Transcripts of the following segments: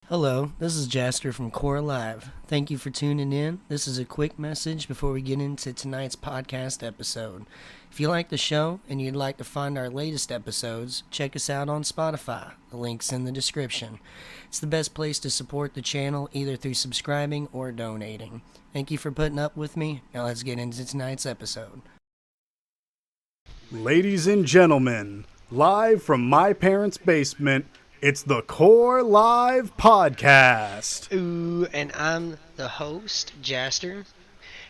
Hello, this is Jaster from KoR Live. Thank you for tuning in. This is a quick message before we get into tonight's podcast episode. If you like the show and you'd like to find our latest episodes, check us out on Spotify. The link's in the description. It's the best place to support the channel either through subscribing or donating. Thank you for putting up with me. Now let's get into tonight's episode. Ladies and gentlemen, live from my parents' basement, it's the KoR Live Podcast. Ooh, and I'm the host, Jaster.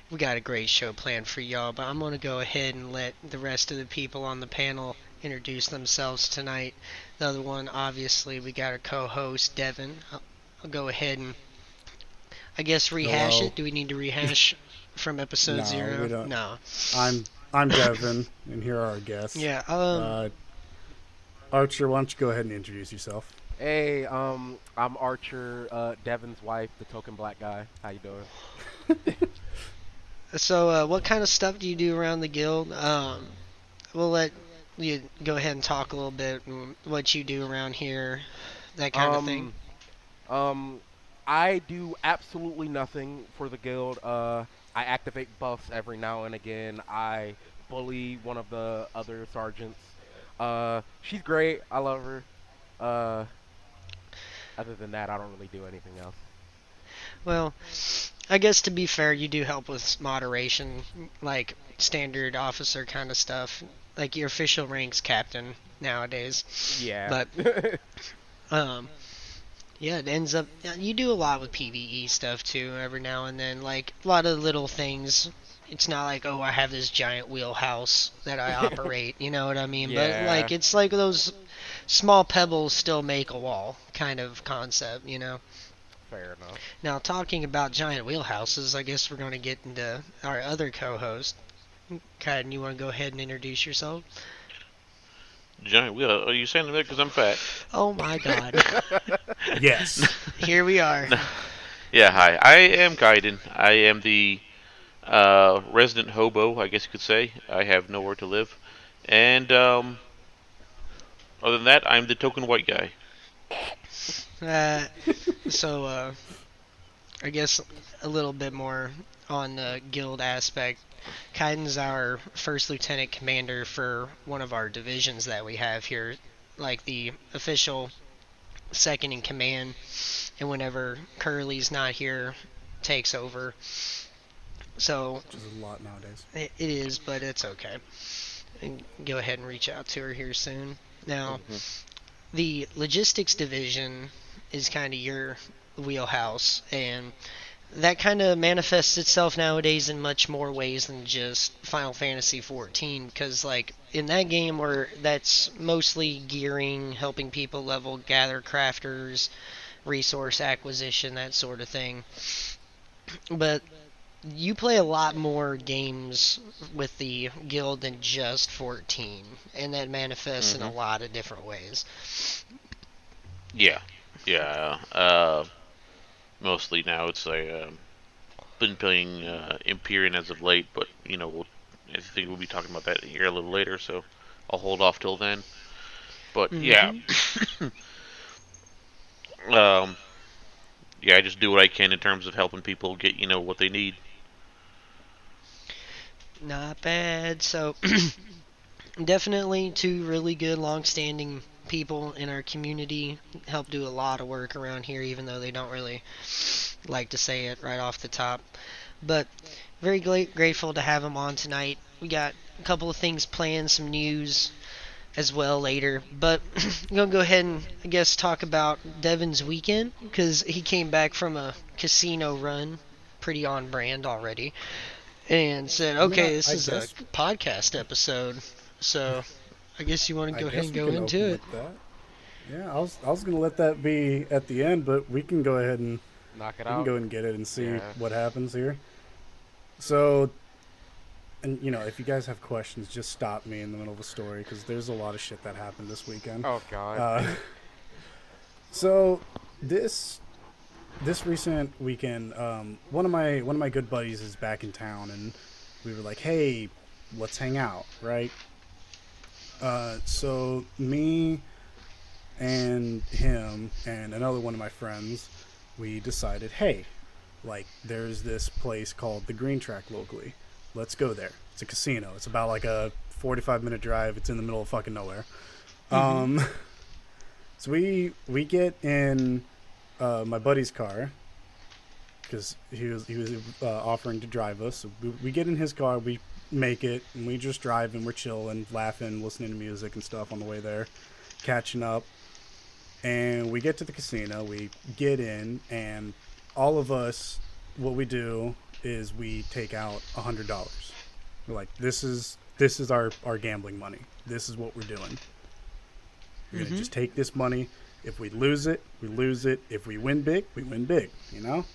We got a great show planned for y'all, but I'm going to go ahead and let the rest of the people on the panel introduce themselves tonight. The other one, obviously, we got our co-host, Devin. I'll go ahead and, I guess, rehash Hello. it. Do we need to rehash from episode 0? We don't. No. I'm Devin, and here are our guests. Yeah, Archer, why don't you go ahead and introduce yourself? Hey, I'm Archer, Devin's wife, the token black guy. How you doing? So, what kind of stuff do you do around the guild? We'll let you go ahead and talk a little bit and what you do around here, that kind of thing. I do absolutely nothing for the guild. I activate buffs every now and again. I bully one of the other sergeants. She's great. I love her. Other than that, I don't really do anything else. Well, I guess to be fair, you do help with moderation, like standard officer kind of stuff. Like your official rank's captain nowadays. Yeah. But, yeah, it ends up, you do a lot with PvE stuff too, every now and then. Like, a lot of little things. It's not like, oh, I have this giant wheelhouse that I operate, you know what I mean? Yeah. But, like, it's like those small pebbles still make a wall kind of concept, you know? Fair enough. Now, talking about giant wheelhouses, I guess we're going to get into our other co-host. Kaiden, you want to go ahead and introduce yourself? Giant wheel. Are you saying that because I'm fat? Oh my god. Yes. Here we are. Yeah, hi. I am Kaiden. I am the resident hobo, I guess you could say. I have nowhere to live. And other than that, I'm the token white guy. So, I guess a little bit more on the guild aspect. Kaiden's our first lieutenant commander for one of our divisions that we have here, like the official second in command, and whenever Curly's not here, takes over. So, Which is a lot nowadays. it is, but it's okay. And go ahead and reach out to her here soon. Now, the logistics division is kind of your wheelhouse, and that kind of manifests itself nowadays in much more ways than just Final Fantasy XIV, because like in that game where that's mostly gearing, helping people level, gather crafters, resource acquisition, that sort of thing. But you play a lot more games with the guild than just 14, and that manifests in a lot of different ways. Yeah. Mostly now it's like been playing Empyrean as of late, but you know I think we'll be talking about that here a little later, so I'll hold off till then. But yeah, yeah, I just do what I can in terms of helping people get what they need. Not bad. So, definitely two really good, long-standing people in our community help do a lot of work around here, even though they don't really like to say it right off the top. But very grateful to have them on tonight. We got a couple of things planned, some news as well later. But I'm going to go ahead and, I guess, talk about Devin's weekend, because he came back from a casino run, pretty on brand already, and said, okay, this is a podcast episode, so I guess you want to go ahead and go into it. Yeah, I was going to let that be at the end, but we can go ahead and Knock it we out. can go ahead and get it and see Yeah. what happens here. So, and if you guys have questions, just stop me in the middle of a story, because there's a lot of shit that happened this weekend. Oh god. So this recent weekend, one of my good buddies is back in town, and we were like, hey, let's hang out, right? So me and him and another one of my friends, we decided, hey, like, there's this place called the Green Track locally. Let's go there. It's a casino. It's about like a 45-minute drive. It's in the middle of fucking nowhere. So we get in my buddy's car because he was offering to drive us. So we get in his car. We make it, and we just drive, and we're chilling, laughing, listening to music and stuff on the way there, catching up. And we get to the casino. We get in, and all of us, what we do is we take out $100. We're like, this is our gambling money. This is what we're doing. We're gonna just take this money. If we lose it, we lose it. If we win big, we win big. You know.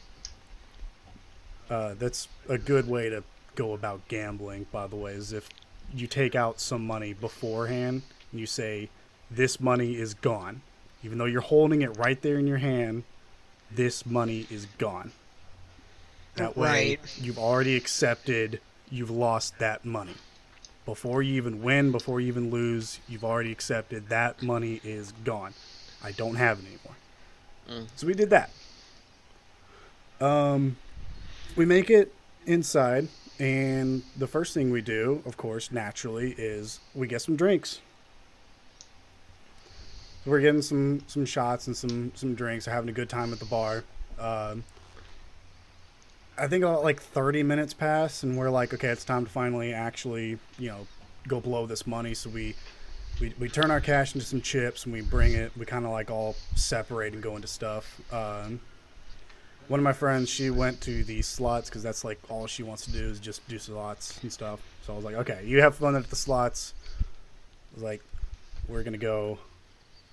That's a good way to go about gambling, by the way, is if you take out some money beforehand and you say, this money is gone. Even though you're holding it right there in your hand, this money is gone. That way, you've already accepted you've lost that money. Before you even win, before you even lose, you've already accepted that money is gone. I don't have it anymore. So we did that. We make it inside, and the first thing we do, of course, naturally, is we get some drinks. We're getting some shots and some drinks. We're having a good time at the bar. I think about like 30 minutes pass, and we're like, okay, it's time to finally actually, go blow this money. So we turn our cash into some chips, and we bring it. We kind of like all separate and go into stuff. One of my friends, she went to the slots because that's like all she wants to do is just do slots and stuff. So I was like, okay, you have fun at the slots. I was like, we're gonna go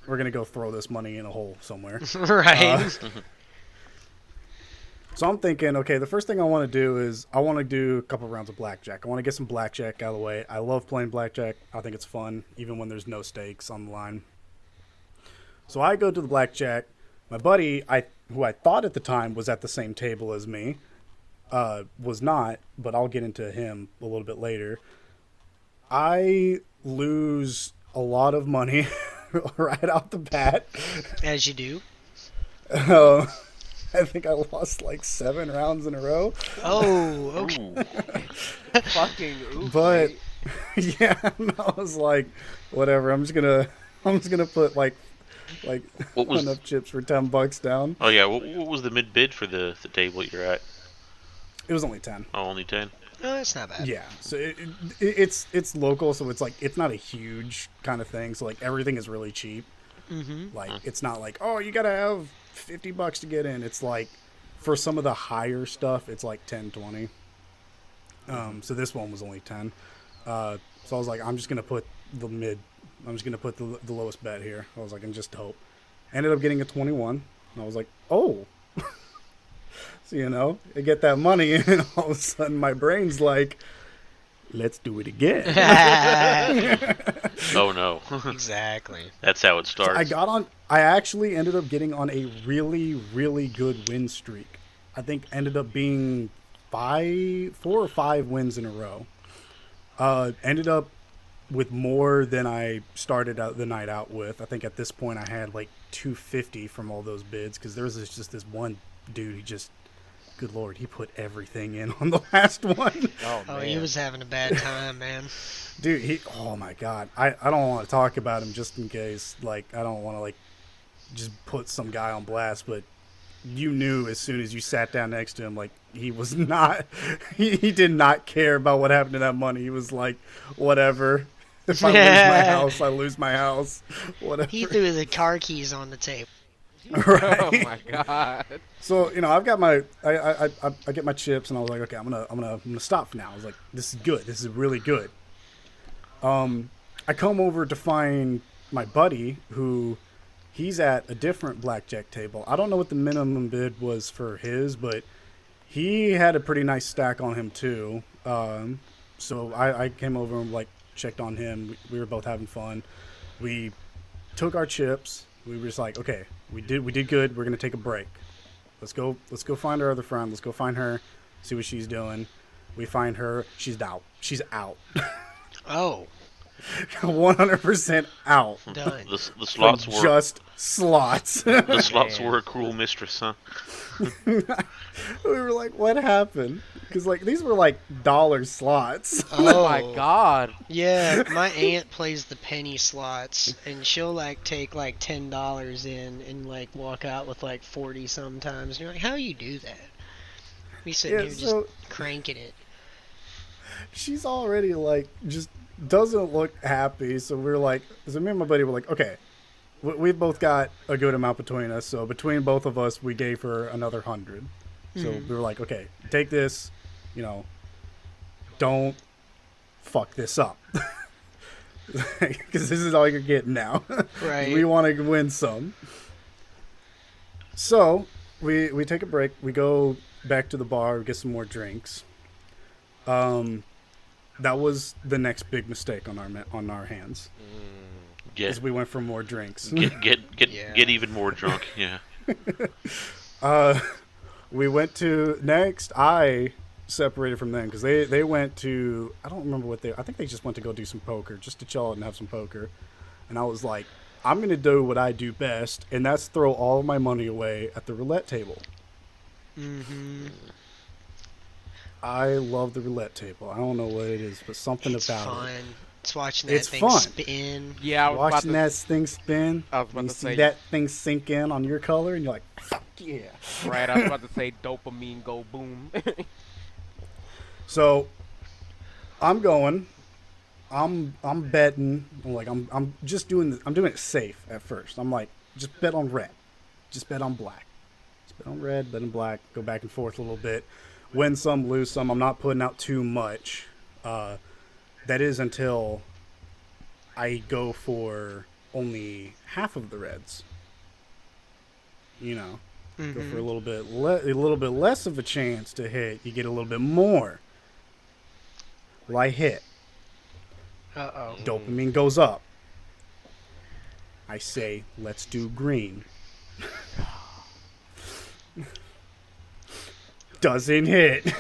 throw this money in a hole somewhere. Right. So I'm thinking, okay, the first thing I want to do is I want to do a couple rounds of blackjack. I want to get some blackjack out of the way. I love playing blackjack. I think it's fun, even when there's no stakes on the line. So I go to the blackjack. My buddy, who I thought at the time was at the same table as me, was not, but I'll get into him a little bit later. I lose a lot of money right out the bat. As you do. I think I lost like 7 rounds in a row. Oh, okay. Fucking oof. But yeah, I was like, whatever. I'm just gonna put like What was enough chips for $10 down. Oh yeah, what was the mid bid for the table you're at? It was only 10. Oh, only 10. No, that's not bad. Yeah, so it's local, so it's like it's not a huge kind of thing. So like everything is really cheap. Like it's not like, oh, you gotta have $50 to get in. It's like for some of the higher stuff, it's like 10, 20. So this one was only 10. So I was like, I'm just gonna put the lowest bet here. I was like, and just hope. Ended up getting a 21. And I was like, oh. So I get that money, and all of a sudden my brain's like, let's do it again. Oh no. Exactly. That's how it starts. So I actually ended up getting on a really, really good win streak. I think ended up being 4 or 5 wins in a row. Ended up with more than I started out the night out with. I think at this point I had like 250 from all those bids, because there was just this one dude, he just, good lord, he put everything in on the last one. Oh, man. He was having a bad time, man. Dude, oh my god. I don't want to talk about him just in case, like, I don't want to, like, just put some guy on blast, but you knew as soon as you sat down next to him, like, he was not, he did not care about what happened to that money. He was like, whatever. If I lose my house, I lose my house. Whatever. He threw the car keys on the table. Right. Oh my god. So I've got my I get my chips, and I was like, okay, I'm gonna stop for now. I was like, this is good. This is really good. I come over to find my buddy, who he's at a different blackjack table. I don't know what the minimum bid was for his, but he had a pretty nice stack on him too. So I came over and like checked on him. We were both having fun. We took our chips. We were just like, okay, we did good. We're gonna take a break. Let's go find our other friend. Let's go find her, see what she's doing. We find her. She's out. Oh. 100% out. Done. The From slots were just slots. the slots Man. were a cruel mistress, huh? We were like, what happened? Because like these were like dollar slots. Oh my god. Yeah, my aunt plays the penny slots, and she'll like take like $10 in and like walk out with like 40 sometimes. And you're like, how do you do that? We sitting Yeah, here so- just cranking it. She's already like just doesn't look happy. So we're like, so me and my buddy were like, okay, we both got a good amount between us. So between both of us, we gave her another 100. So we were like, okay, take this, you know, don't fuck this up. Because this is all you're getting now. Right. We want to win some. So we take a break. We go back to the bar, get some more drinks. That was the next big mistake on our hands. Get Is we went for more drinks. Yeah. get even more drunk. Yeah. We went to next. I separated from them because they went to, I don't remember what I think they just went to go do some poker, just to chill out and have some poker. And I was like, I'm gonna do what I do best, and that's throw all of my money away at the roulette table. Mm-hmm. I love the roulette table. I don't know what it is, but something It's about fun. it. It's watching that It's thing fun. spin. Yeah, I was about Watching to, that thing spin, I was about and you to see say- that thing sink in on your color, and you're like, fuck yeah. Right, I was about to say dopamine go boom. So I'm going. I'm betting. I'm just doing this. I'm doing it safe at first. I'm like, just bet on red. Just bet on black. Just bet on red, bet on black. Go back and forth a little bit. Win some, lose some. I'm not putting out too much. That is until I go for only half of the reds. You know, go for a little bit less of a chance to hit. You get a little bit more. Well, I hit. Uh-oh. Dopamine goes up. I say, let's do green. Doesn't hit.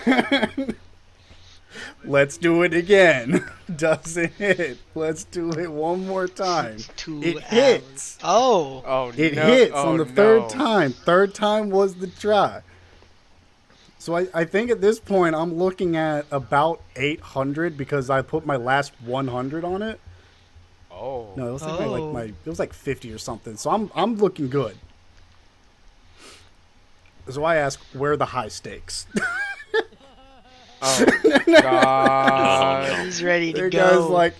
Let's do it again. Doesn't hit. Let's do it one more time. 2 It hours. hits. Oh. Oh It no. hits Oh, on the no. third time. Third time was the try. So I think at this point I'm looking at about 800 because I put my last 100 on it. Oh. No, it was like Oh. it was like 50 or something. So I'm looking good. So I ask, where are the high stakes? Oh god. He's ready to The go. guy's like,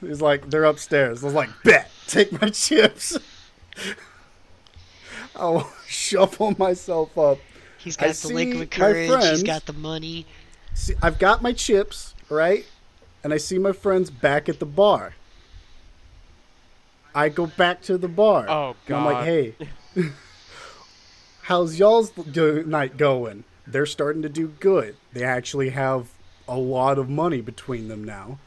he's like, they're upstairs. I was like, bet, take my chips. I'll shuffle myself up. He's I got the see liquid my courage. He's friends. got the money. See, I've got my chips, right? And I see my friends back at the bar. I go back to the bar. Oh, And I'm like, God. hey, how's y'all's night going? They're starting to do good. They actually have a lot of money between them now.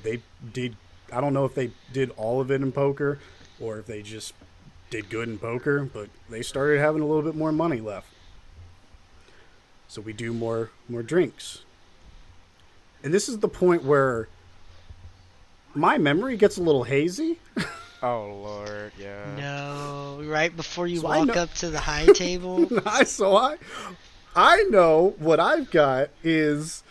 They did, I don't know if they did all of it in poker or if they just did good in poker, but they started having a little bit more money left. So we do more drinks. And this is the point where my memory gets a little hazy. Oh lord, yeah. No, right before you So I walk know- up to the high table. So I know what I've got is,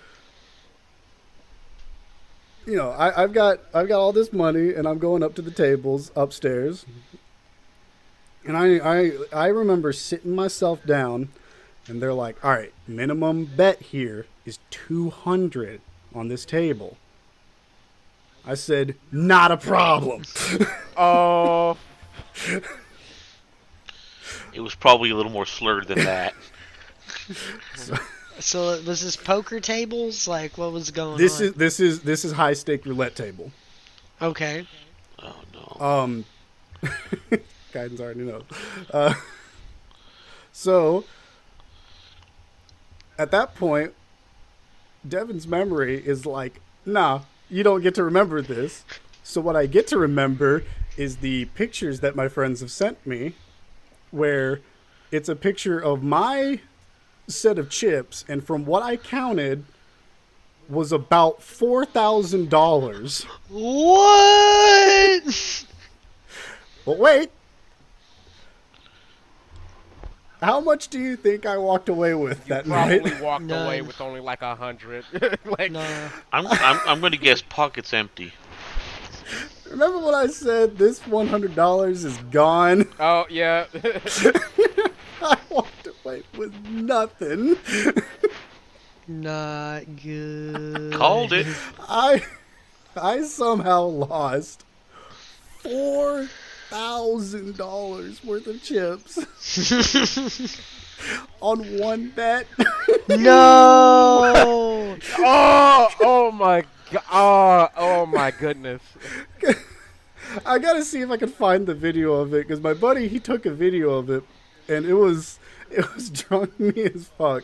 you know, I've got all this money and I'm going up to the tables upstairs. And I remember sitting myself down and they're like, all right, minimum bet here is 200 on this table. I said, not a problem. Oh, It was probably a little more slurred than that. So was this poker tables? Like, what was going This on? is high stake roulette table. Okay. Oh no. Guidance already knows. So at that point, Devin's memory is like, nah, you don't get to remember this. So what I get to remember is the pictures that my friends have sent me, where it's a picture of my set of chips, and from what I counted, was about $4,000. What? But wait. How much do you think I walked away with that night? Probably walked None. away with only like 100. Like, Nah. I'm going to guess pockets empty. Remember when I said this $100 is gone? oh yeah. I walked away with nothing. Not good. Called it. I somehow lost $4,000 worth of chips on one bet. No. oh my god. Oh my goodness. I gotta see if I can find the video of it because my buddy he took a video of it and it was drunk me as fuck.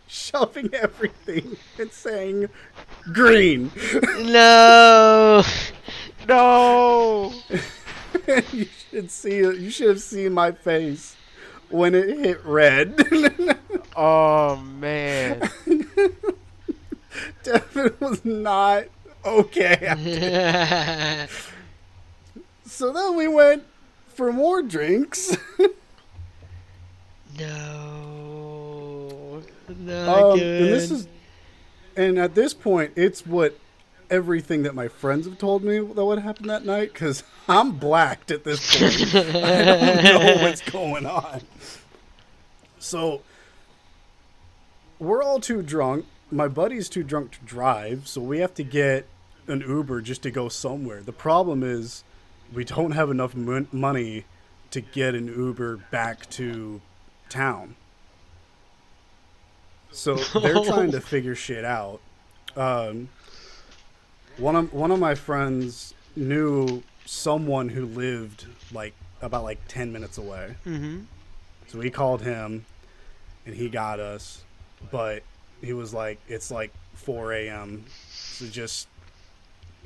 Shoving everything and saying green. No. No. You should have seen my face when it hit red. Oh man. Devin was not okay. So then we went for more drinks. No. Not good. And at this point, it's what everything that my friends have told me that would happen that night because I'm blacked at this point. I don't know what's going on. So we're all too drunk. My buddy's too drunk to drive, so we have to get an Uber just to go somewhere. The problem is we don't have enough money to get an Uber back to town. So they're trying to figure shit out. One of my friends knew someone who lived about 10 minutes away. Mm-hmm. So we called him, and he got us. But he was like, it's like 4 a.m. So he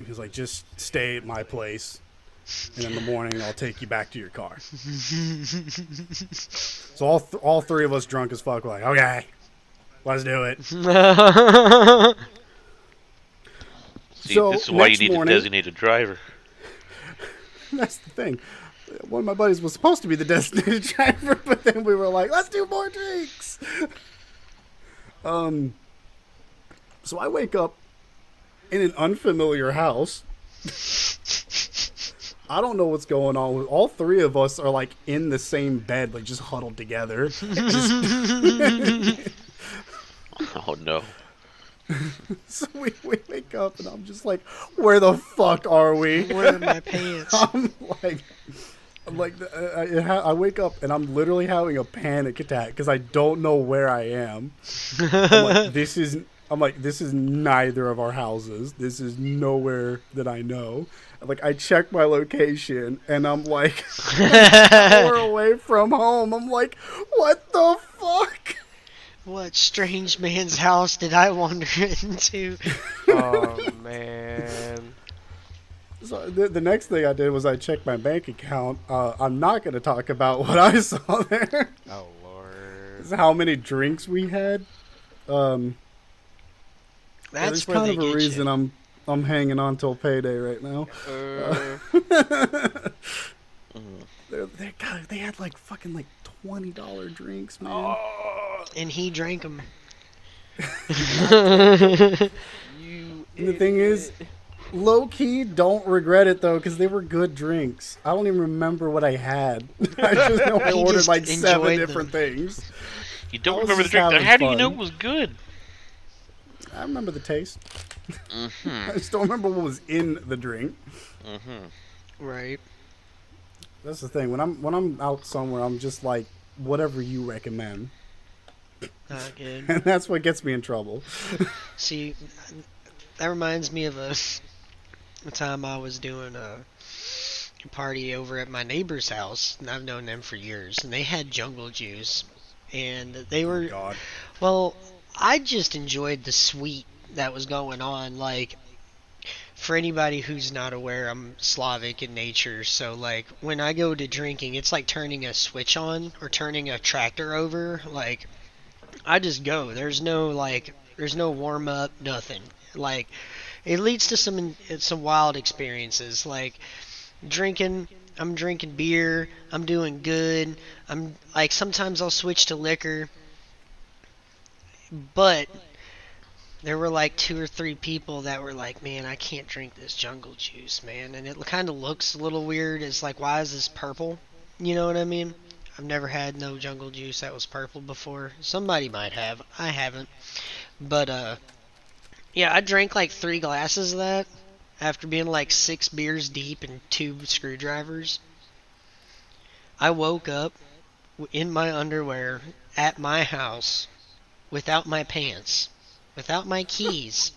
was like, just stay at my place, and in the morning I'll take you back to your car. So all three of us drunk as fuck were like, okay, let's do it. See, So, this is why you next need morning- a designated driver. That's the thing. One of my buddies was supposed to be the designated driver, but then we were like, let's do more drinks. So I wake up in an unfamiliar house. I don't know what's going on. All three of us are like in the same bed, like just huddled together. Oh no. So we wake up and I'm just like, where the fuck are we? Where are my pants? I wake up and I'm literally having a panic attack because I don't know where I am. This is neither of our houses. This is nowhere that I know. Like I check my location and I'm like an hour away from home. I'm like, what the fuck? What strange man's house did I wander into? Oh man. So the next thing I did was I checked my bank account. I'm not going to talk about what I saw there. Oh lord. This is how many drinks we had. That's there's where kind they of a get reason you. I'm hanging on till payday right now. They had like fucking like $20 drinks, man. And he drank them. And the thing is, low key, don't regret it though, because they were good drinks. I don't even remember what I had. I just know I He ordered just like 7 enjoyed different things. You don't I was remember the just drink. having How do you fun. know it was good? I remember the taste. Mm-hmm. I just don't remember what was in the drink. Mm-hmm. Right. That's the thing. When I'm out somewhere, I'm just like, whatever you recommend. Not good. And that's what gets me in trouble. See, that reminds me of a time I was doing a party over at my neighbor's house, and I've known them for years, and they had jungle juice, and they were, God. well, I just enjoyed the sweet that was going on. Like, for anybody who's not aware, I'm Slavic in nature, so like when I go to drinking, it's like turning a switch on or turning a tractor over. Like, I just go. There's no like There's no warm up, nothing. Like it leads to some wild experiences. Like drinking, I'm drinking beer, I'm doing good. I'm like sometimes I'll switch to liquor, but there were like two or three people that were like, "Man, I can't drink this jungle juice, man." And it kind of looks a little weird. It's like, "Why is this purple?" You know what I mean? I've never had no jungle juice that was purple before. Somebody might have. I haven't. But yeah, I drank like 3 glasses of that after being like 6 beers deep and 2 screwdrivers. I woke up in my underwear at my house without my pants, without my keys.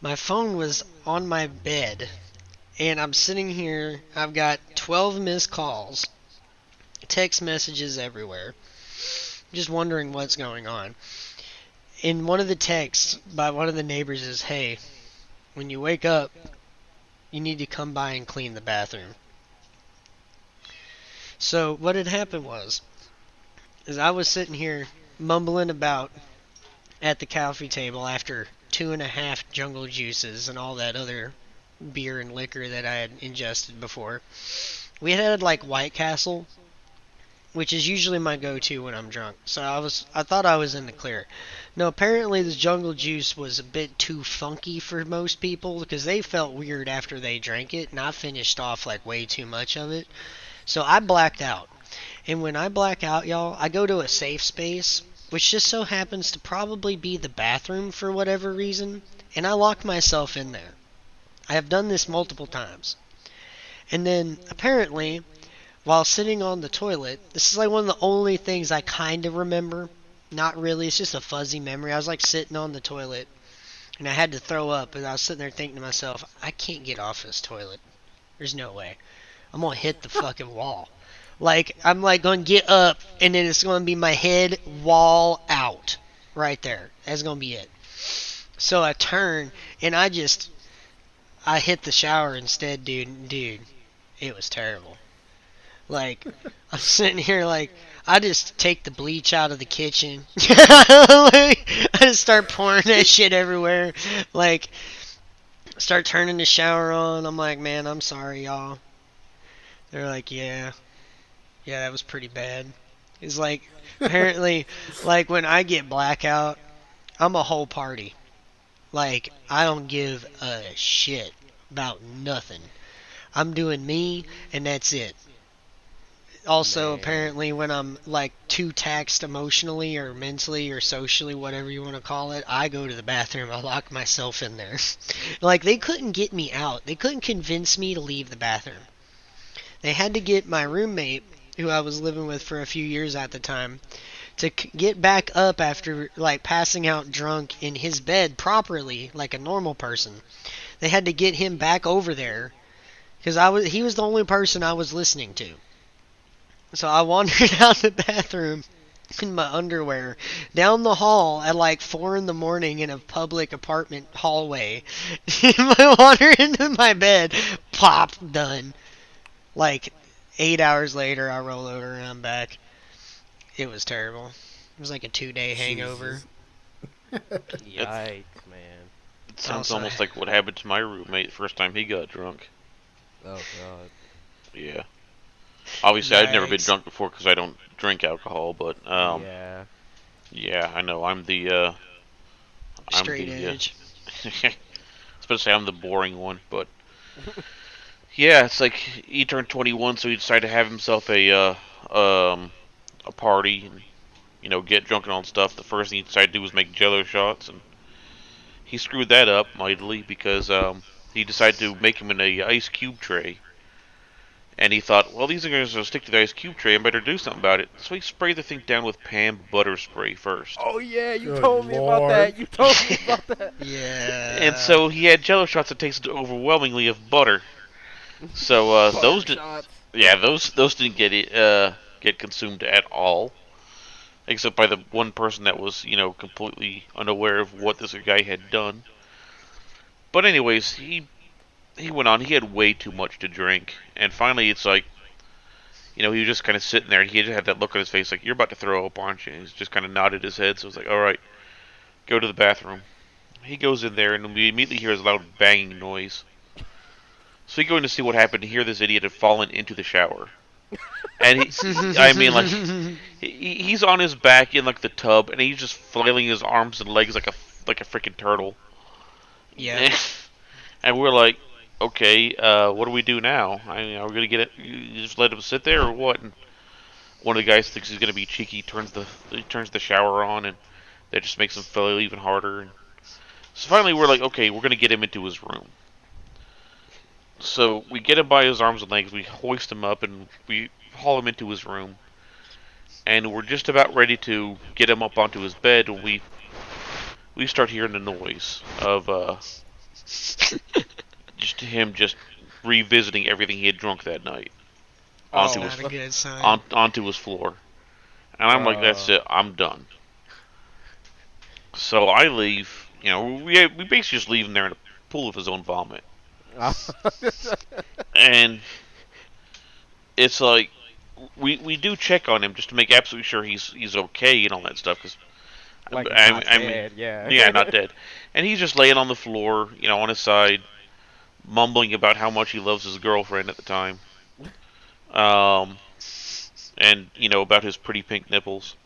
My phone was on my bed, and I'm sitting here. I've got 12 missed calls, text messages everywhere, just wondering what's going on. In one of the texts by one of the neighbors is, "Hey, when you wake up, you need to come by and clean the bathroom." So what had happened is I was sitting here mumbling about at the coffee table after 2.5 jungle juices and all that other beer and liquor that I had ingested before. We had like White Castle, which is usually my go-to when I'm drunk. So I thought I was in the clear. No, apparently this jungle juice was a bit too funky for most people because they felt weird after they drank it, and I finished off like way too much of it. So I blacked out. And when I black out, y'all, I go to a safe space, which just so happens to probably be the bathroom for whatever reason, and I lock myself in there. I have done this multiple times. And then, apparently, while sitting on the toilet, this is like one of the only things I kind of remember. Not really, it's just a fuzzy memory. I was like sitting on the toilet, and I had to throw up, and I was sitting there thinking to myself, I can't get off this toilet. There's no way. I'm gonna hit the fucking wall. Like, I'm like gonna get up, and then it's gonna be my head wall out. Right there. That's gonna be it. So I turn, and I hit the shower instead, dude. It was terrible. Like, I'm sitting here like, I just take the bleach out of the kitchen. Like, I just start pouring that shit everywhere. Like, start turning the shower on. I'm like, man, I'm sorry, y'all. They're like, yeah, that was pretty bad. It's like, apparently, like, when I get blackout, I'm a whole party. Like, I don't give a shit about nothing. I'm doing me, and that's it. Also, Man. apparently, when I'm like too taxed emotionally or mentally or socially, whatever you want to call it, I go to the bathroom. I lock myself in there. Like, they couldn't get me out. They couldn't convince me to leave the bathroom. They had to get my roommate, who I was living with for a few years at the time, to get back up after like passing out drunk in his bed properly, like a normal person. They had to get him back over there because he was the only person I was listening to. So I wandered out the bathroom in my underwear down the hall at like 4 in the morning in a public apartment hallway. I wandered into my bed, plop, done. Like 8 hours later, I roll over and I'm back. It was terrible. It was like a 2-day hangover. Yikes, man. It sounds almost like what happened to my roommate the first time he got drunk. Oh, God. Yeah. Obviously, I'd never been Yikes. drunk before because I don't drink alcohol, but Yeah. yeah, I know I'm the Straight edge. especially I'm the boring one, but yeah, it's like he turned 21, so he decided to have himself a party and get drunk and all that stuff. The first thing he decided to do was make Jello shots, and he screwed that up mightily because he decided to make him in a ice cube tray. And he thought, well, these are going to stick to the ice cube tray. I better do something about it. So he sprayed the thing down with Pam butter spray first. Oh, yeah, you Good told me about Lord. that. You told me about that. Yeah. And so he had Jello shots that tasted overwhelmingly of butter. So those did, Shots. yeah, those didn't get consumed at all, except by the one person that was completely unaware of what this guy had done. But anyways, he went on. He had way too much to drink, and finally, it's like, he was just kind of sitting there, and he just had that look on his face, like, you're about to throw up, aren't you? And he's just kind of nodded his head, so it's like, all right. go to the bathroom. He goes in there, and we immediately hear a loud banging noise. So we go in to see what happened. To hear this idiot had fallen into the shower, and I mean, like, he's on his back in like the tub, and he's just flailing his arms and legs like a freaking turtle. Yeah. And we're like, okay, what do we do now? I mean, are we gonna get it? You just let him sit there or what? And one of the guys thinks he's gonna be cheeky, turns the shower on, and that just makes him feel even harder. And so finally, we're like, okay, we're gonna get him into his room. So we get him by his arms and legs, we hoist him up, and we haul him into his room. And we're just about ready to get him up onto his bed when we start hearing the noise of just revisiting everything he had drunk that night That's onto not his a good sign. onto his floor. And I'm like, that's it, I'm done. So I leave. You know, we basically just leave him there in a pool of his own vomit. And it's like we do check on him just to make absolutely sure he's okay and all that stuff. Cause Like I mean, dead, yeah. yeah, not dead. And he's just laying on the floor, you know, on his side, mumbling about how much he loves his girlfriend at the time. And you know, about his pretty pink nipples,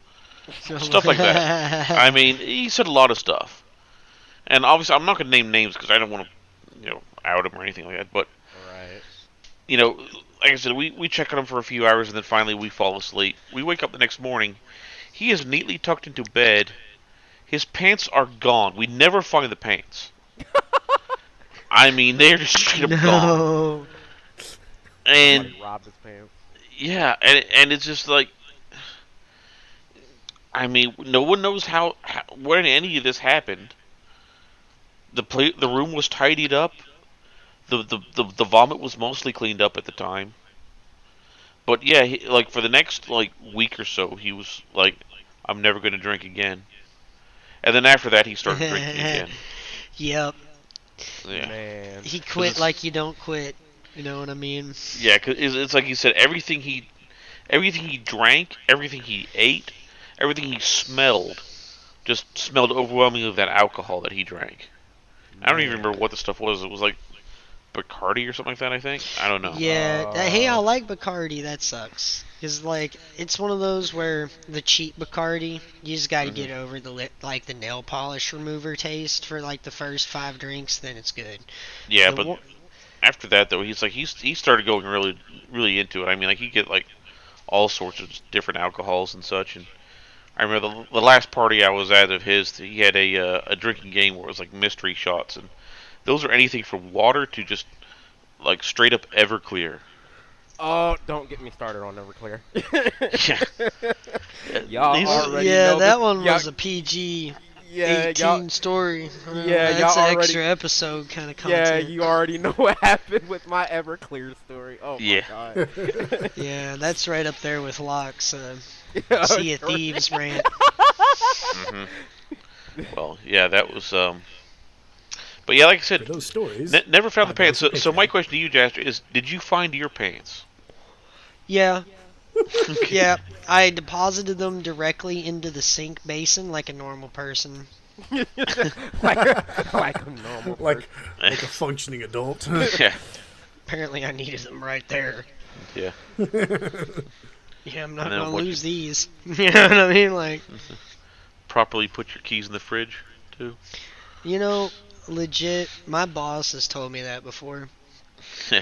stuff like that. I mean, he said a lot of stuff. And obviously, I'm not going to name names because I don't want to, you know, out him or anything like that. But Right. you know, like I said, we check on him for a few hours and then finally we fall asleep. We wake up the next morning. He is neatly tucked into bed. His pants are gone. We never find the pants. I mean, they're just straight up gone. No. And Somebody robbed his pants. yeah, and it's just like, I mean, no one knows how when any of this happened. The room was tidied up. The vomit was mostly cleaned up at the time. But yeah, like for the next like week or so, he was like, "I'm never going to drink again." And then after that, he started drinking again. Yep. Yeah, Man. He quit like you don't quit. You know what I mean? yeah. Cause it's like you said, everything he drank, everything he ate, everything he smelled, just smelled overwhelmingly of that alcohol that he drank. I don't even remember what the stuff was. It was like Bacardi or something like that, I think. I don't know. Yeah. Hey, I like Bacardi. That sucks. Cause like it's one of those where the cheap Bacardi, you just got to get over the the nail polish remover taste for like the first 5 drinks, then it's good. Yeah, The but wa- after that though, he's like he started going really into it. I mean, like he get like all sorts of different alcohols and such. And I remember the last party I was at of his, he had a drinking game where it was like mystery shots, and those are anything from water to just like straight up Everclear. Oh, don't get me started on Everclear. Yeah. Y'all These- already yeah, know that this- one y'all- was a PG yeah, 18 y'all, story. Yeah, that's y'all an already- extra episode kind of yeah, content. you already know what happened with my Everclear story. Oh my Yeah. god. Yeah, that's right up there with Locke's Yeah, Sea of sure. Thieves rant. hmm Well, yeah, that was But yeah, like I For said, those stories. never found the I pants. was So my picking. question to you, Jaster, is: did you find your pants? Yeah. Yeah, I deposited them directly into the sink basin like a normal person. like a normal like a functioning adult. Yeah, Apparently I needed them right there. yeah. Yeah, I'm not And then gonna what lose these. You know what I mean? Like, Properly put your keys in the fridge too. you know, legit, my boss has told me that before.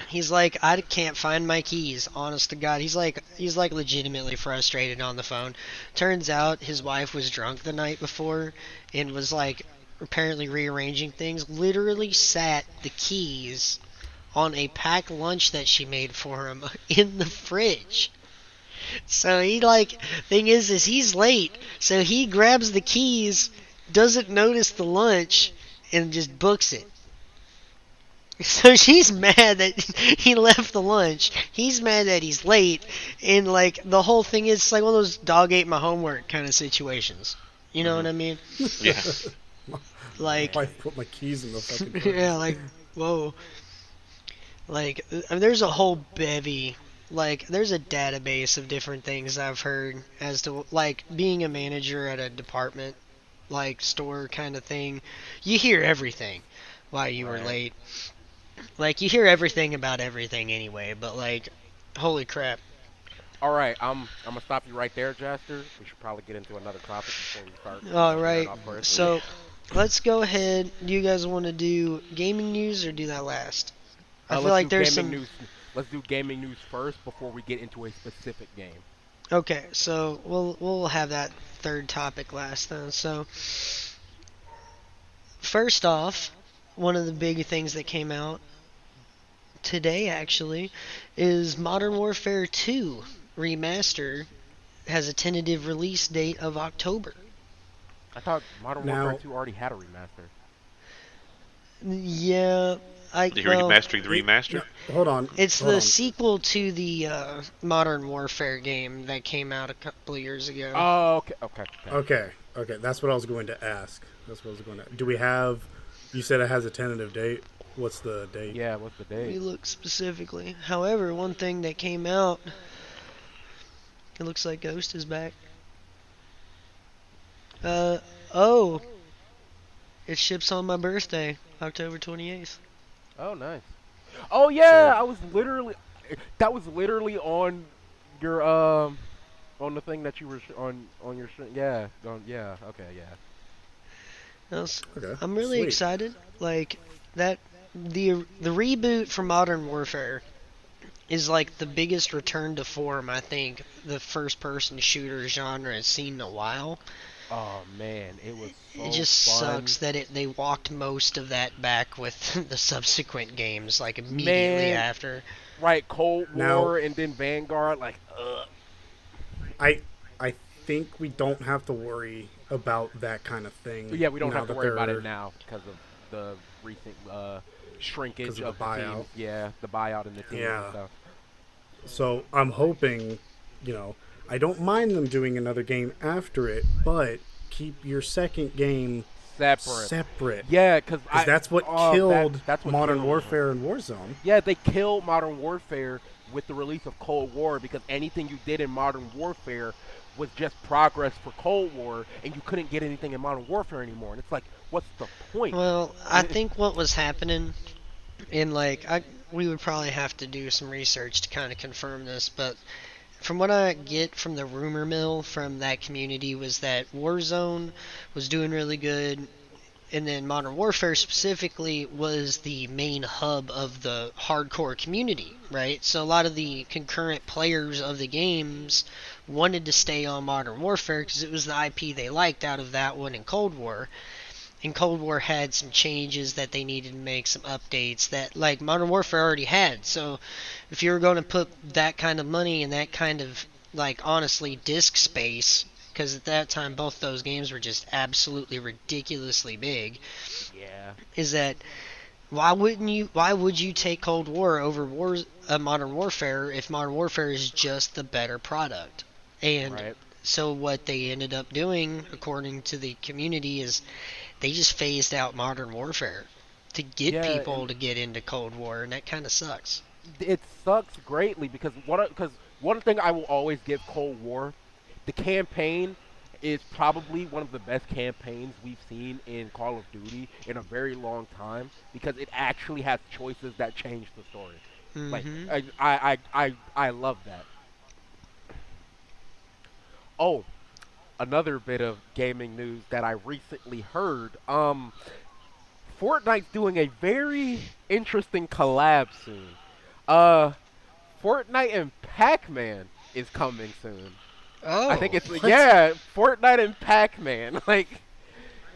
He's like, I can't find my keys, honest to God. He's like legitimately frustrated on the phone. Turns out his wife was drunk the night before and was like apparently rearranging things. Literally sat the keys on a packed lunch that she made for him in the fridge. So he thing is he's late. So he grabs the keys, doesn't notice the lunch, and just books it. So she's mad that he left the lunch. He's mad that he's late. And, like, the whole thing is like one of those dog ate my homework kind of situations. You know what I mean? Yeah. Like, I put my keys in the fucking. yeah, like, whoa. Like, I mean, there's a whole bevy. Like, there's a database of different things I've heard as to, like, being a manager at a department like store kind of thing, you hear everything while you were Right. late. Like you hear everything about everything anyway, but like holy crap. All right, I'm gonna stop you right there, Jaster. We should probably get into another topic before we start All veering right. off course. So, let's go ahead. Do you guys want to do gaming news or do that last? I feel Let's like do there's gaming some. news. Let's do gaming news first before we get into a specific game. Okay, so we'll have that third topic last then. So, first off, one of the big things that came out today actually is Modern Warfare 2 remaster has a tentative release date of October. I thought Modern Warfare Now, 2 already had a remaster. Yeah, They're well, remastering the it, remaster. no, hold on. it's Hold the on. sequel to the Modern Warfare game that came out a couple of years ago. Oh, okay. Okay. That's what I was going to ask. That's what I was going to. Do we have? You said it has a tentative date. What's the date? Yeah, what's the Let me date? look specifically. However, one thing that came out, it looks like Ghost is back. Oh, it ships on my birthday, October 28th. Oh, nice. Oh yeah, So I was literally. That was literally on your on the thing that you were on your yeah yeah okay yeah. okay, I'm really sweet. excited. Like that, the reboot for Modern Warfare is like the biggest return to form I think the first-person shooter genre has seen in a while. Oh man, it was so It just fun. sucks that they walked most of that back with the subsequent games, like immediately Man, after. right, Cold Now War and then Vanguard, like I I think we don't have to worry about that kind of thing. yeah, we don't now have to that worry about they're- it now because of the recent shrinkage 'cause of of the the teams. buyout. Yeah, the buyout in the team and Yeah. stuff. So I'm hoping, I don't mind them doing another game after it, but keep your second game Separate. separate. Yeah, because Because that's what oh, killed that's what Modern killed. Warfare and Warzone. Yeah, they killed Modern Warfare with the release of Cold War because anything you did in Modern Warfare was just progress for Cold War, and you couldn't get anything in Modern Warfare anymore. And it's like, what's the point? Well, I think what was happening in we would probably have to do some research to kind of confirm this, but from what I get from the rumor mill from that community was that Warzone was doing really good, and then Modern Warfare specifically was the main hub of the hardcore community, right? So a lot of the concurrent players of the games wanted to stay on Modern Warfare because it was the IP they liked out of that one and Cold War. And Cold War had some changes that they needed to make, some updates that like Modern Warfare already had. So if you were going to put that kind of money and that kind of like honestly disk space, because at that time both those games were just absolutely ridiculously big, Yeah. is that why would you take Cold War over Modern Warfare if Modern Warfare is just the better product? And Right. so what they ended up doing, according to the community, is they just phased out Modern Warfare to get Yeah, people to get into Cold War, and that kind of sucks. It sucks greatly because one thing I will always give Cold War, the campaign is probably one of the best campaigns we've seen in Call of Duty in a very long time because it actually has choices that change the story. Like Hmm. I love that. Oh, another bit of gaming news that I recently heard. Fortnite's doing a very interesting collab soon. Uh, Fortnite and Pac-Man is coming soon. Oh, I think it's What? yeah, Fortnite and Pac-Man. Like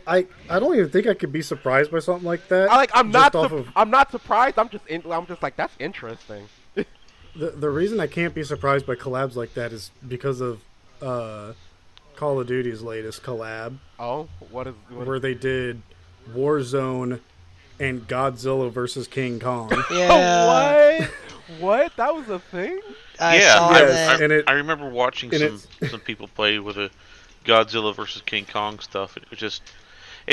I don't even think I could be surprised by something like that. I'm just not off of I'm not surprised. I'm just like that's interesting. the reason I can't be surprised by collabs like that is because of Call of Duty's latest collab, Oh, what where they did Warzone and Godzilla versus King Kong. yeah. what? What? That was a thing? I Yeah, saw Yes, that. and it- I remember watching and some people play with a Godzilla versus King Kong stuff. It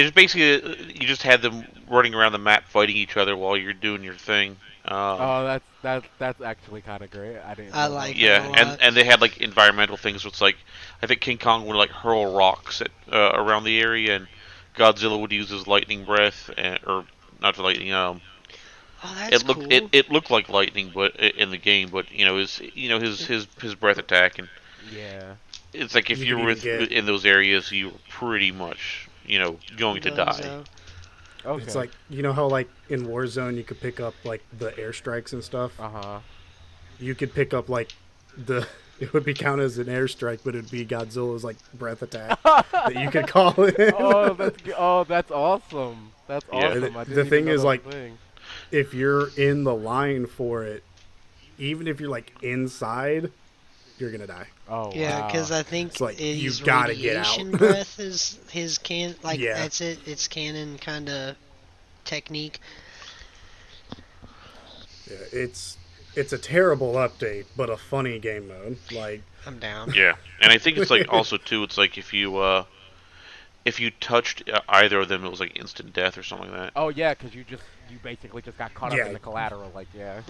was basically you just had them running around the map fighting each other while you're doing your thing. Oh, that's actually kind of great. I didn't I know that like was a that a Yeah, thing. lot. and they had like environmental things. So it's like I think King Kong would like hurl rocks at around the area, and Godzilla would use his lightning breath, or not the lightning. Oh, that's cool. It looked like lightning, but in the game, but his breath attack, and Yeah. it's like if You could you're even get in those areas, you're pretty much going to die. Dunzo. it's Okay. like how like in Warzone you could pick up like the airstrikes and stuff. Uh You could pick up like the it would be counted as an airstrike, but it'd be Godzilla's like breath attack huh. that you could call it. That's awesome. That's Yeah. And awesome. I the didn't even thing know is, that was like, a thing. if you're in the line for it, even if you're like inside, you're gonna die. Oh Yeah, wow. because I think It's like, you his gotta get out. radiation breath is his Yeah. that's it. It's canon kind of technique. Yeah, it's a terrible update, but a funny game mode. Like, I'm down. Yeah, and I think it's like also too. It's like if you touched either of them, it was like instant death or something like that. Oh yeah, because you basically just got caught up Yeah. in the collateral. Like yeah.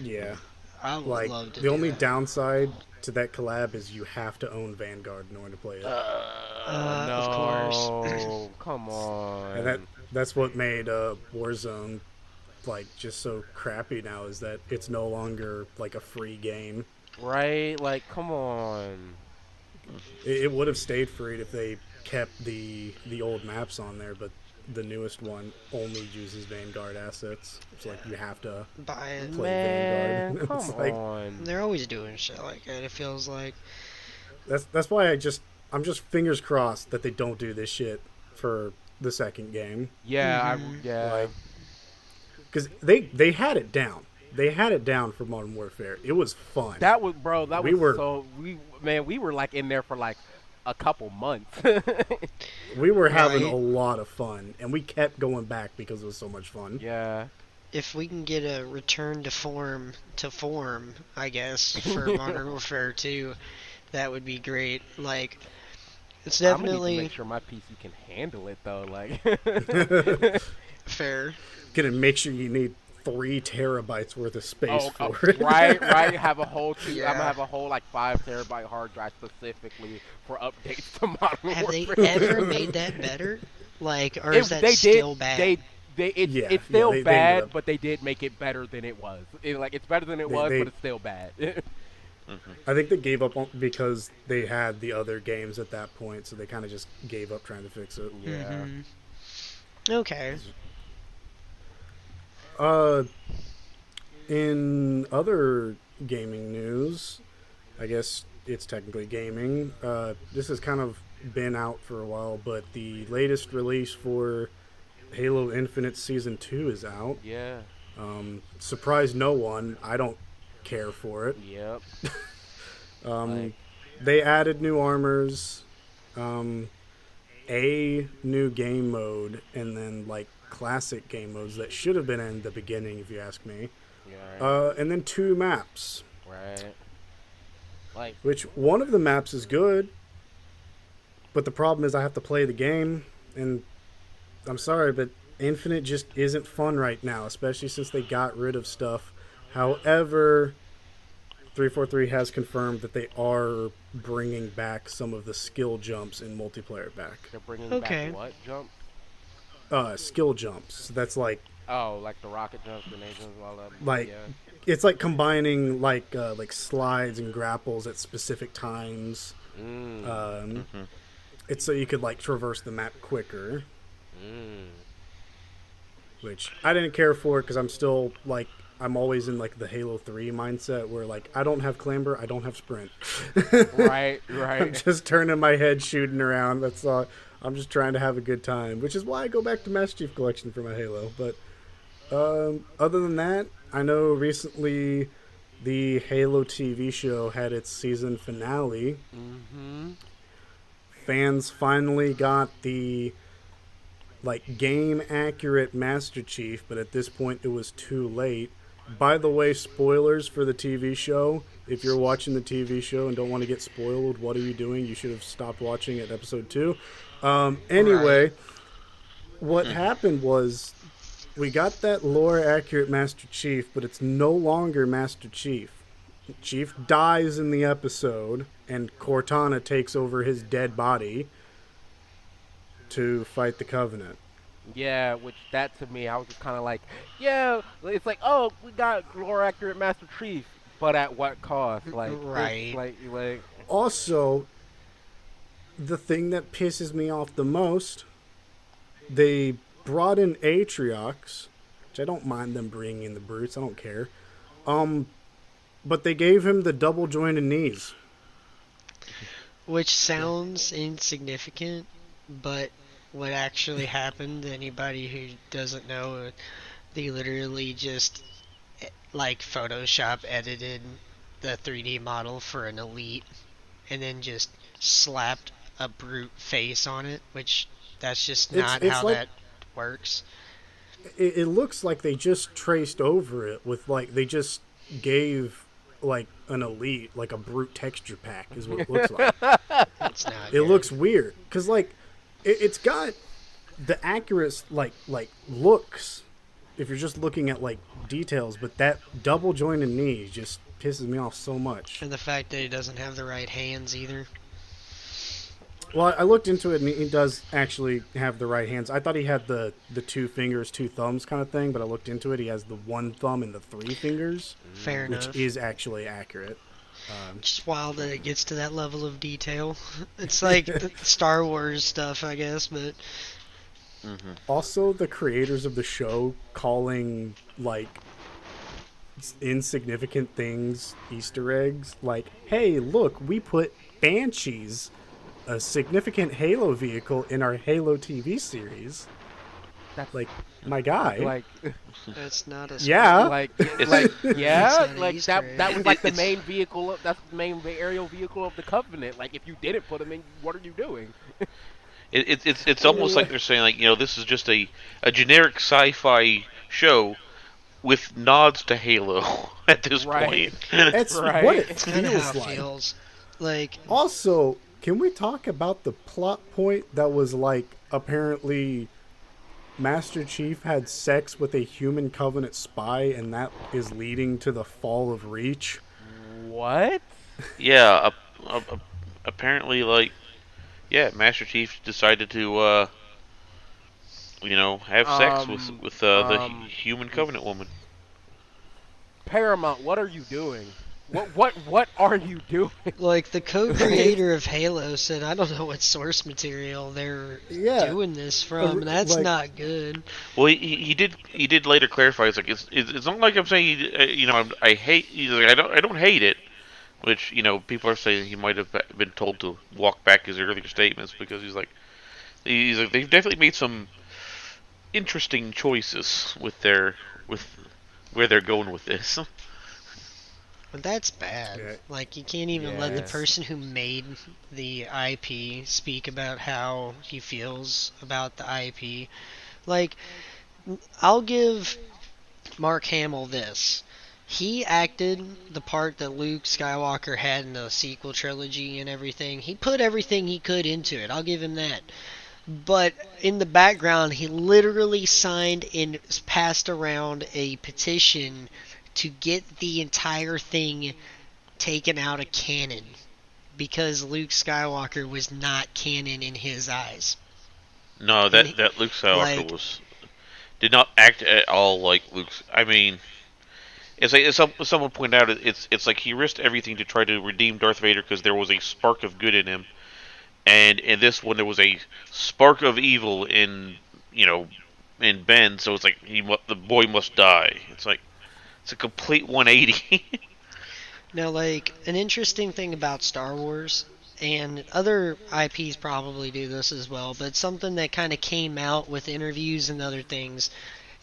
yeah, I would like love to the do only that. downside to that collab is you have to own Vanguard in order to play it, No. Of course. Come on. and that's what made Warzone like just so crappy now, is that it's no longer like a free game. Right? Like, come on. It would have stayed free if they kept the old maps on there, but the newest one only uses Vanguard assets. It's like you have to Buy it. play Man, Vanguard. come It's like, on. They're always doing shit like that. It feels like. that's why I'm just fingers crossed that they don't do this shit for the second game, Yeah, Mhm. yeah. like, because they had it down. They had it down for Modern Warfare. It was fun. That was, bro. That We was were- so. We were like in there for like a couple months. We were having Right. a lot of fun, and we kept going back because it was so much fun. yeah. If we can get a return to form, I guess, for Modern Warfare 2, that would be great. Like, it's I'm gonna need to definitely make sure my PC can handle it though. Like. fair. Gonna make sure you need 3 terabytes worth of space Oh, for it. right. Have a whole two. I'm Yeah. gonna have a whole like 5 terabyte hard drive specifically for updates to Modern Have they Warfare. ever made that better? Like, or It- is that they still did, bad? Yeah, it's still they ended bad, up- but they did make it better than it was. It's better than it They- was, they- but it's still bad. I think they gave up because they had the other games at that point, so they kind of just gave up trying to fix it. yeah. Mhm. Okay. In other gaming news, I guess it's technically gaming. This has kind of been out for a while, but the latest release for Halo Infinite Season 2 is out. Yeah. Surprised no one. I don't care for it. Yep. Um, they added new armors, a new game mode, and then like classic game modes that should have been in the beginning, if you ask me. Yeah. And then 2 maps, Right. Like. which one of the maps is good, but the problem is I have to play the game, and I'm sorry, but Infinite just isn't fun right now, especially since they got rid of stuff. However, 343 has confirmed that they are bringing back some of the skill jumps in multiplayer back. They're bringing Okay. back what jump? Skill jumps. That's like Oh, like the rocket jumps, grenade jumps, all that. Like- Yeah. it's like combining like slides and grapples at specific times. Mm. It's so you could like traverse the map quicker, Mm. which I didn't care for because I'm still like I'm always in like the Halo 3 mindset where like I don't have clamber, I don't have sprint. Right. I'm Right. just turning my head, shooting around. That's all. I'm just trying to have a good time, which is why I go back to Master Chief Collection for my Halo. But other than that, I know recently the Halo TV show had its season finale. Mm-hmm. Fans finally got the like game accurate Master Chief, but at this point it was too late. By the way, spoilers for the TV show. If you're watching the TV show and don't want to get spoiled, what are you doing? You should have stopped watching at episode 2. Anyway, what happened was we got that lore accurate Master Chief, but it's no longer Master Chief. Chief dies in the episode, and Cortana takes over his dead body to fight the Covenant. Yeah, which that to me, I was just kind of like, yeah, it's like, oh, we got lore accurate Master Chief, but at what cost? Like, Right. like. Also, the thing that pisses me off the most, they brought in Atriox, which I don't mind them bringing in the brutes. I don't care. But they gave him the double jointed knees. Which sounds insignificant, but what actually happened, anybody who doesn't know, they literally just like Photoshop edited the 3D model for an elite and then just slapped a brute face on it, which that's just not It's how like, that works. it looks like they just traced over it with, like, they just gave, like, an elite, like a brute texture pack is what it looks like. It's not It good. looks weird. Because, like, it's got the accurate, like looks if you're just looking at, like, details, but that double jointed knee just pisses me off so much. And the fact that he doesn't have the right hands either. Well, I looked into it, and he does actually have the right hands. I thought he had the 2 fingers, 2 thumbs kind of thing, but I looked into it. He has the 1 thumb and the 3 fingers, Fair which enough. is actually accurate. Just wild that it gets to that level of detail. It's like Star Wars stuff, I guess, but Also, the creators of the show calling, like, insignificant things Easter eggs. Like, hey, look, we put Banshees, a significant Halo vehicle, in our Halo TV series. That's Like, my guy. like, that's not a Yeah. like, It's yeah, not an like Easter that. egg. That was like the It's- main vehicle. That's the main aerial vehicle of the Covenant. Like, if you didn't put them in, what are you doing? It's almost like they're saying, like, this is just a generic sci-fi show with nods to Halo at this Right. point. That's Right. what it It's kind of how feels it like. feels. Like, Also, can we talk about the plot point that was, like, apparently Master Chief had sex with a human Covenant spy, and that is leading to the fall of Reach? What? Yeah, apparently, like, yeah, Master Chief decided to, have sex with the human Covenant woman. Paramount, what are you doing? What are you doing? like the co-creator of Halo said, I don't know what source material they're Yeah. doing this from. And that's Like- not good. Well, he did later clarify. It's like it's not like I'm saying I hate. He's like, I don't hate it, which people are saying he might have been told to walk back his earlier statements because he's like they've definitely made some interesting choices with where they're going with this. But that's bad. Yeah. Like, you can't even let the Yes. person who made the IP speak about how he feels about the IP. Like, I'll give Mark Hamill this. He acted the part that Luke Skywalker had in the sequel trilogy and everything. He put everything he could into it. I'll give him that. But in the background, he literally signed and passed around a petition to get the entire thing taken out of canon because Luke Skywalker was not canon in his eyes. No, that Luke Skywalker like- did not act at all like Luke's. I mean, it's like as someone pointed out, it's like he risked everything to try to redeem Darth Vader because there was a spark of good in him, and in this one there was a spark of evil in Ben. So it's like the boy must die. It's like it's a complete 180. Now, like, an interesting thing about Star Wars, and other IPs probably do this as well, but something that kind of came out with interviews and other things,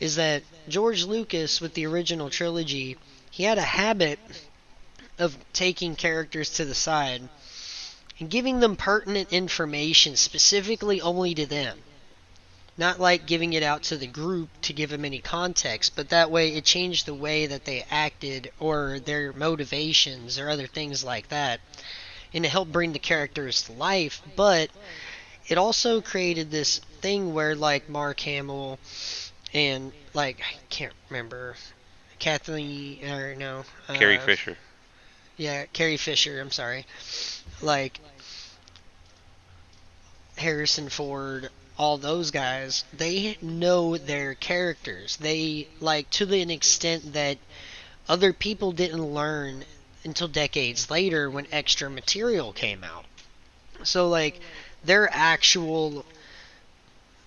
is that George Lucas, with the original trilogy, he had a habit of taking characters to the side and giving them pertinent information specifically only to them. Not like giving it out to the group to give them any context, but that way it changed the way that they acted or their motivations or other things like that. And it helped bring the characters to life, but it also created this thing where, like, Mark Hamill and like I can't remember Kathleen or no, Carrie Fisher. yeah, Carrie Fisher. I'm sorry, like Harrison Ford, all those guys, they know their characters. They like to an extent that other people didn't learn until decades later when extra material came out. So like their actual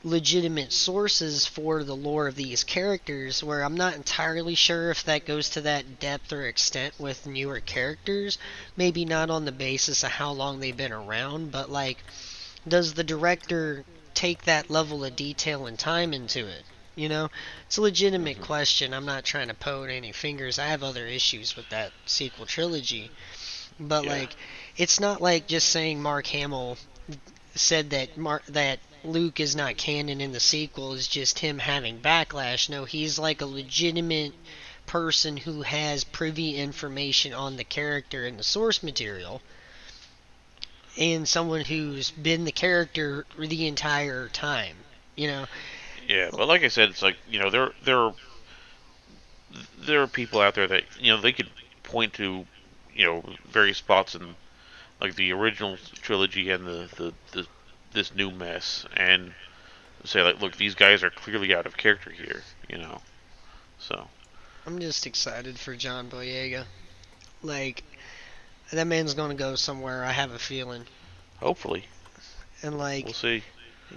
legitimate sources for the lore of these characters, where I'm not entirely sure if that goes to that depth or extent with newer characters, maybe not on the basis of how long they've been around, but like does the director take that level of detail and time into it? You know, it's a legitimate question. I'm not trying to point any fingers. I have other issues with that sequel trilogy. But Yeah. like, it's not like just saying Mark Hamill said that Luke is not canon in the sequel is just him having backlash. No, he's like a legitimate person who has privy information on the character and the source material, and someone who's been the character the entire time. You know, Yeah, but like I said, it's like there are people out there that they could point to various spots in like the original trilogy and the this new mess and say like, look, these guys are clearly out of character here. So I'm just excited for John Boyega. Like, that man's gonna go somewhere. I have a feeling. hopefully And like, we'll see.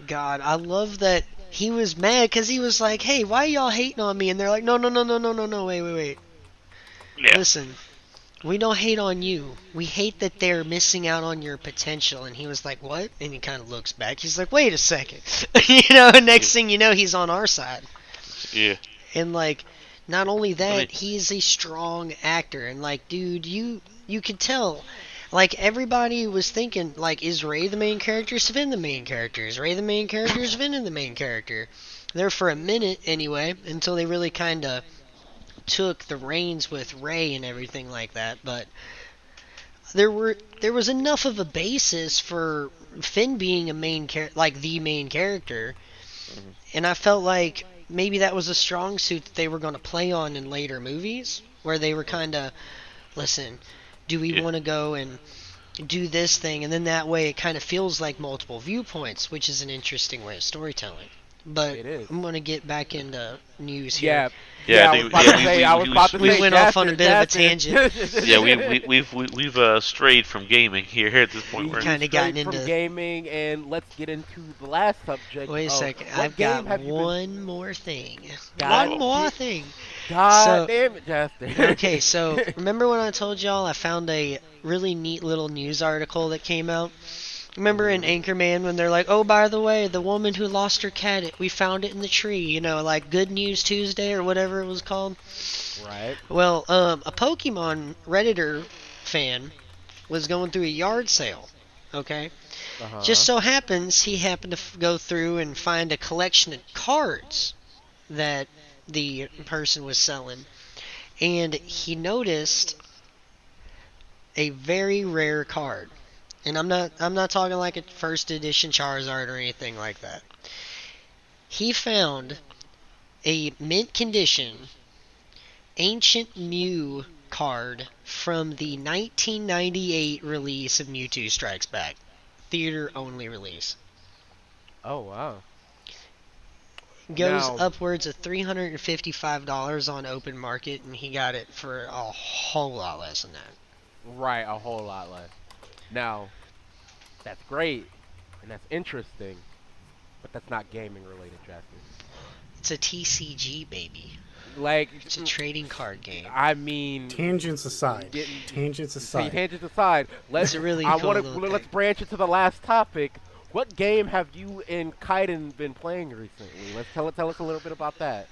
God, I love that he was mad because he was like, "Hey, why y'all hating on me?" And they're like, "No, no, no, no, no, no, no, wait. Yeah, Listen, we don't hate on you. We hate that they're missing out on your potential." And he was like, "What?" And he kind of looks back. He's like, "Wait a second." Next thing you know, he's on our side. yeah. And like, not only I mean, that, he's a strong actor. And like, dude, you could tell. Like, everybody was thinking, like, is Ray the main character? Is Vin the main character? Is Ray the main character? Is Vin the main character? There for a minute, anyway, until they really kind of took the reins with Ray and everything like that. But there was enough of a basis for Finn being a like the main character, and I felt like maybe that was a strong suit that they were going to play on in later movies, where they were kind of, listen, do we Yeah. want to go and do this thing, and then that way it kind of feels like multiple viewpoints, which is an interesting way of storytelling. But It is. I'm gonna get back into news here. Yeah. Yeah, I was about to say. We went off on a bit of a Justin. Yeah, we've strayed from gaming here at this point. We We're kinda gotten Straight from into- gaming, and let's get into the last subject. Wait a of second, what I've game got have you been- one more thing. God One more damn- thing. God So- damn it, Justin. Okay, so remember when I told y'all I found a really neat little news article that came out? Remember in Anchorman when they're like, "Oh, by the way, the woman who lost her cat, we found it in the tree," like Good News Tuesday or whatever it was called? Right. Well, a Pokemon Redditor fan was going through a yard sale, okay? Uh-huh. Just so happens he happened to go through and find a collection of cards that the person was selling, and he noticed a very rare card. And I'm not talking like a first edition Charizard or anything like that. He found a mint condition Ancient Mew card from the 1998 release of Mewtwo Strikes Back. Theater only release. Oh wow. Goes Now- upwards of $355 on open market, and he got it for a whole lot less than that. Right, a whole lot less. Now, that's great, and that's interesting, but that's not gaming related, Justin. It's a TCG, baby. Like, It's a trading card game. I mean, Tangents aside. Getting- Tangents see, aside. tangents aside, let's It's a really I cool wanna, little let's thing. branch into the last topic. What game have you and Kaiden been playing recently? Let's tell us a little bit about that.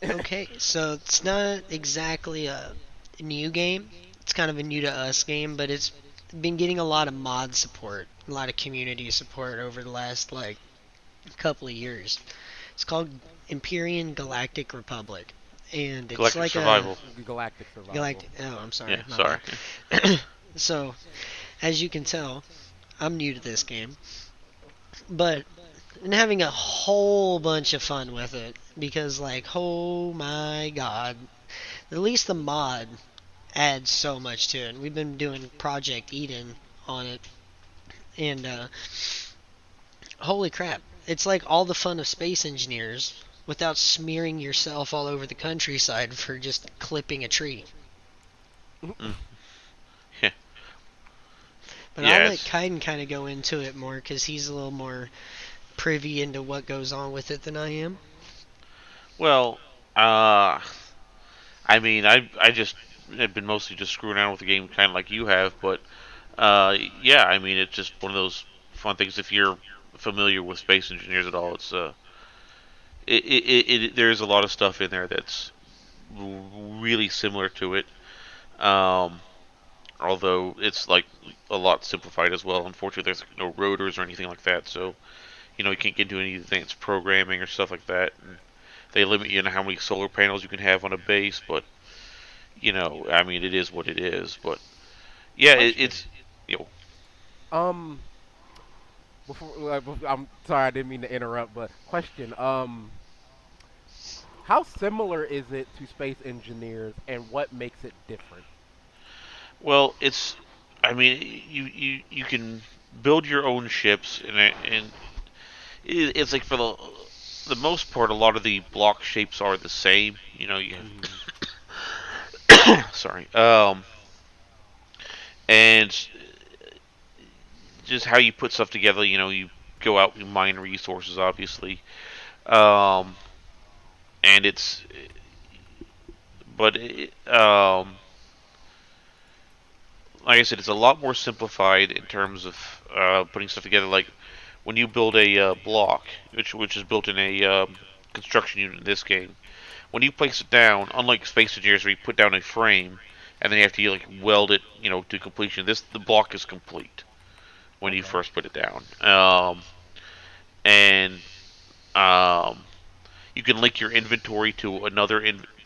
Okay, so it's not exactly a new game. It's kind of a new to us game, but it's been getting a lot of mod support, a lot of community support over the last couple of years. It's called Empyrean Galactic Republic, and it's Galactic like Survival. Galactic Survival. a galactic. Oh, I'm sorry. Yeah, my sorry. bad. So, as you can tell, I'm new to this game, but and having a whole bunch of fun with it because, like, oh my god, at least the mod adds so much to it. And we've been doing Project Eden on it, and holy crap, it's like all the fun of Space Engineers without smearing yourself all over the countryside for just clipping a tree. Mm. Yeah. But Yeah. I'll let Kaiden kind of go into it more because he's a little more privy into what goes on with it than I am. Well, uh, I mean, I just have been mostly just screwing around with the game, kind of like you have. But yeah, I mean, it's just one of those fun things. If you're familiar with Space Engineers at all, there's a lot of stuff in there that's really similar to it. Um, Although it's like a lot simplified as well. Unfortunately, there's no rotors or anything like that, so you can't get into any advanced programming or stuff like that. And they limit you in how many solar panels you can have on a base, but I mean, it is what it is. But yeah, Question. it's you know, Um, I'm sorry, I didn't mean to interrupt, but question. How similar is it to Space Engineers, and what makes it different? well, I mean, you can build your own ships, and it's like for the most part, a lot of the block shapes are the same. You Hmm. have sorry, and just how you put stuff together. You go out and mine resources, obviously, um, and but like I said, it's a lot more simplified in terms of putting stuff together. Like when you build a block, which is built in a construction unit in this game, when you place it down, unlike Space Engineers where you put down a frame and then you have to like weld it, to completion. The block is complete when you Okay. first put it down, and um, you can link your inventory to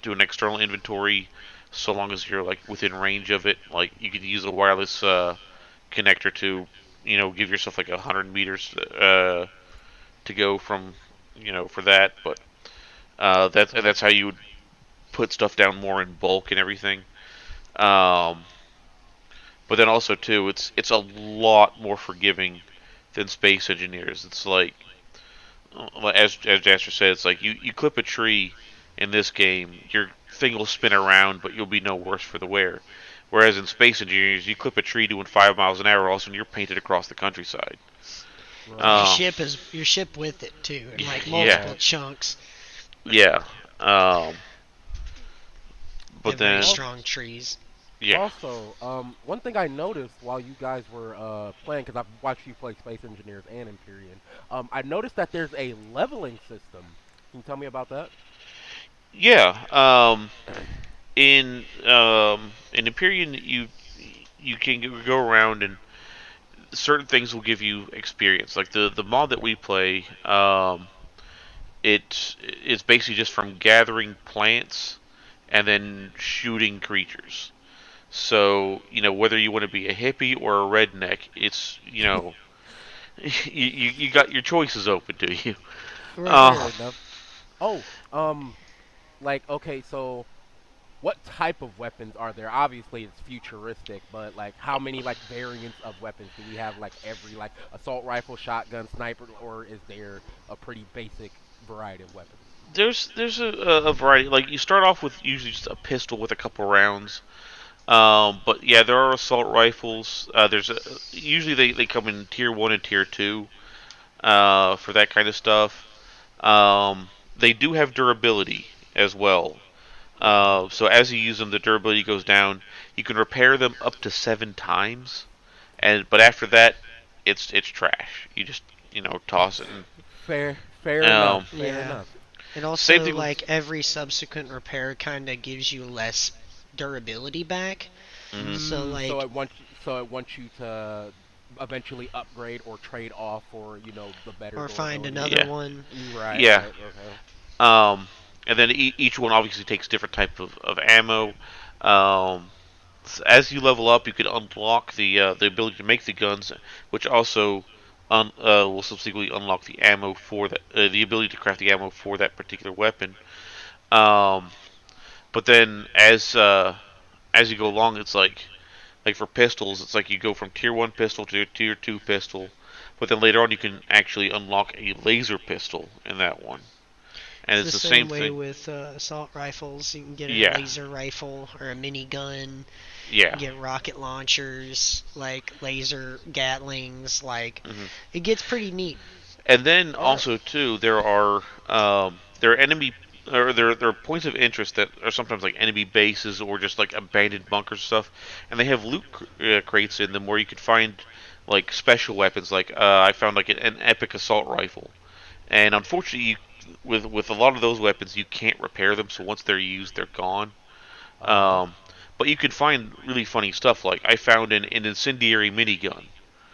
to an external inventory, so long as you're like within range of it. Like you can use a wireless connector to give yourself like 100 meters to go from for that. But that's how you would put stuff down more in bulk and everything. Um, but then also too, it's a lot more forgiving than Space Engineers. It's like as Jasper said, it's like you clip a tree in this game, your thing will spin around, but you'll be no worse for the wear. Whereas in Space Engineers, you clip a tree doing 5 miles an hour, all of a sudden you're painted across the countryside. And Right. Uh, your ship with it too, in like yeah, multiple Right. chunks. yeah. Um, They but have very then, Also, strong trees. yeah, one thing I noticed while you guys were playing, because I've watched you play Space Engineers and Empyrean, I noticed that there's a leveling system. Can you tell me about that? yeah. In Empyrean, you can go around and certain things will give you experience. Like the mod that we play, it's basically just from gathering plants and then shooting creatures. So whether you want to be a hippie or a redneck, it's you got your choices open to you. Right. Fair Uh, enough. Oh, um, okay, so what type of weapons are there? Obviously, it's futuristic, but like, how many like variants of weapons do we have? Like every like assault rifle, shotgun, sniper, or is there a pretty basic variety of weapons? there's a variety. Like you start off with usually just a pistol with a couple rounds. But yeah, there are assault rifles. Usually they come in tier 1 and tier 2 for that kind of stuff. They do have durability as well. Okay. So as you use them, the durability goes down. You can repair them up to 7 times, but after that, it's trash. You just toss it. Fair enough. Um, Fair Yeah. enough. And Same also, thing with. like, every subsequent repair kind of gives you less durability back. Mhm. So, So like, it wants you to eventually upgrade or trade off for the better or find durability. another Yeah, one. Right. yeah. Right. Okay. Um, and then each one obviously takes different type of ammo. Um, as you level up, you can unlock the ability to make the guns, which also will subsequently unlock the ammo for that, the ability to craft the ammo for that particular weapon. Um, but then as you go along, it's like for pistols, it's like you go from tier 1 pistol to tier 2 pistol, but then later on you can actually unlock a laser pistol in that one, and It's it's the the same same way thing. with assault rifles. You can get a Yeah, laser rifle or a minigun. You can yeah. get rocket launchers, like laser Gatlings. Like, hmm it gets pretty neat. And then All right. also too, there are enemy or there are points of interest that are sometimes like enemy bases or just like abandoned bunkers and stuff, and they have loot crates in them where you could find like special weapons. Like I found like an epic assault rifle, and unfortunately, with a lot of those weapons, you can't repair them. So once they're used, they're gone. Uh huh. Um, but you could find really funny stuff. Like I found an incendiary minigun.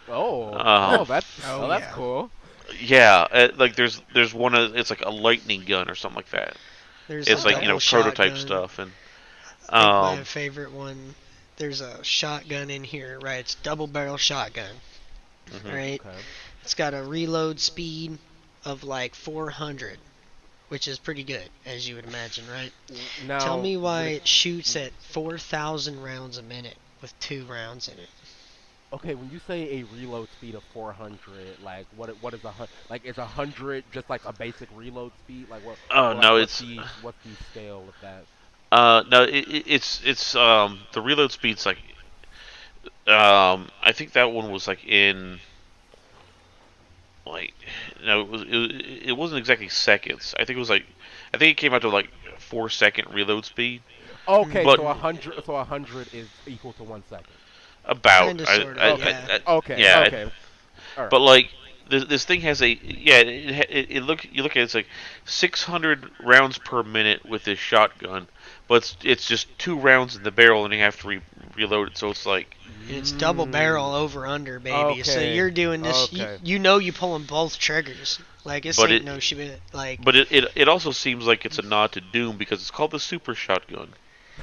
Oh, Um, Oh, that's yeah. cool. yeah, like there's one of it's like a lightning gun or something like that. There's a It's like Okay. double prototype shotgun. stuff and I think my um favorite one, there's a shotgun in here, right? It's double barrel shotgun, mhm. right? Okay. It's got a reload speed of like 400, which is pretty good, as you would imagine, right? Tell Now, me why would it? it shoots at 4,000 rounds a minute with 2 rounds in it. Okay, when you say a reload speed of 400, like what is like is 100 just like a basic reload speed? Like Oh no, what's the scale of that? no, it's the reload speed's like I think that one was like in like no it wasn't exactly seconds. I think it came out to like 4 second reload speed, Okay, but so a Mm, hundred so 100 is equal to 1 second. about Kinda, sorta, Okay, yeah. okay, yeah, okay. All but right. like this thing has a yeah it look you look at it, it's like 600 rounds per minute with this shotgun, but it's just 2 rounds in the barrel and you have to reload it, so it's like And it's double barrel Mm, over under, baby. So okay, you're doing this, okay. you know you pulling both triggers. Like, this but ain't it no shit. Like, it also seems like it's a nod to Doom because it's called the super shotgun.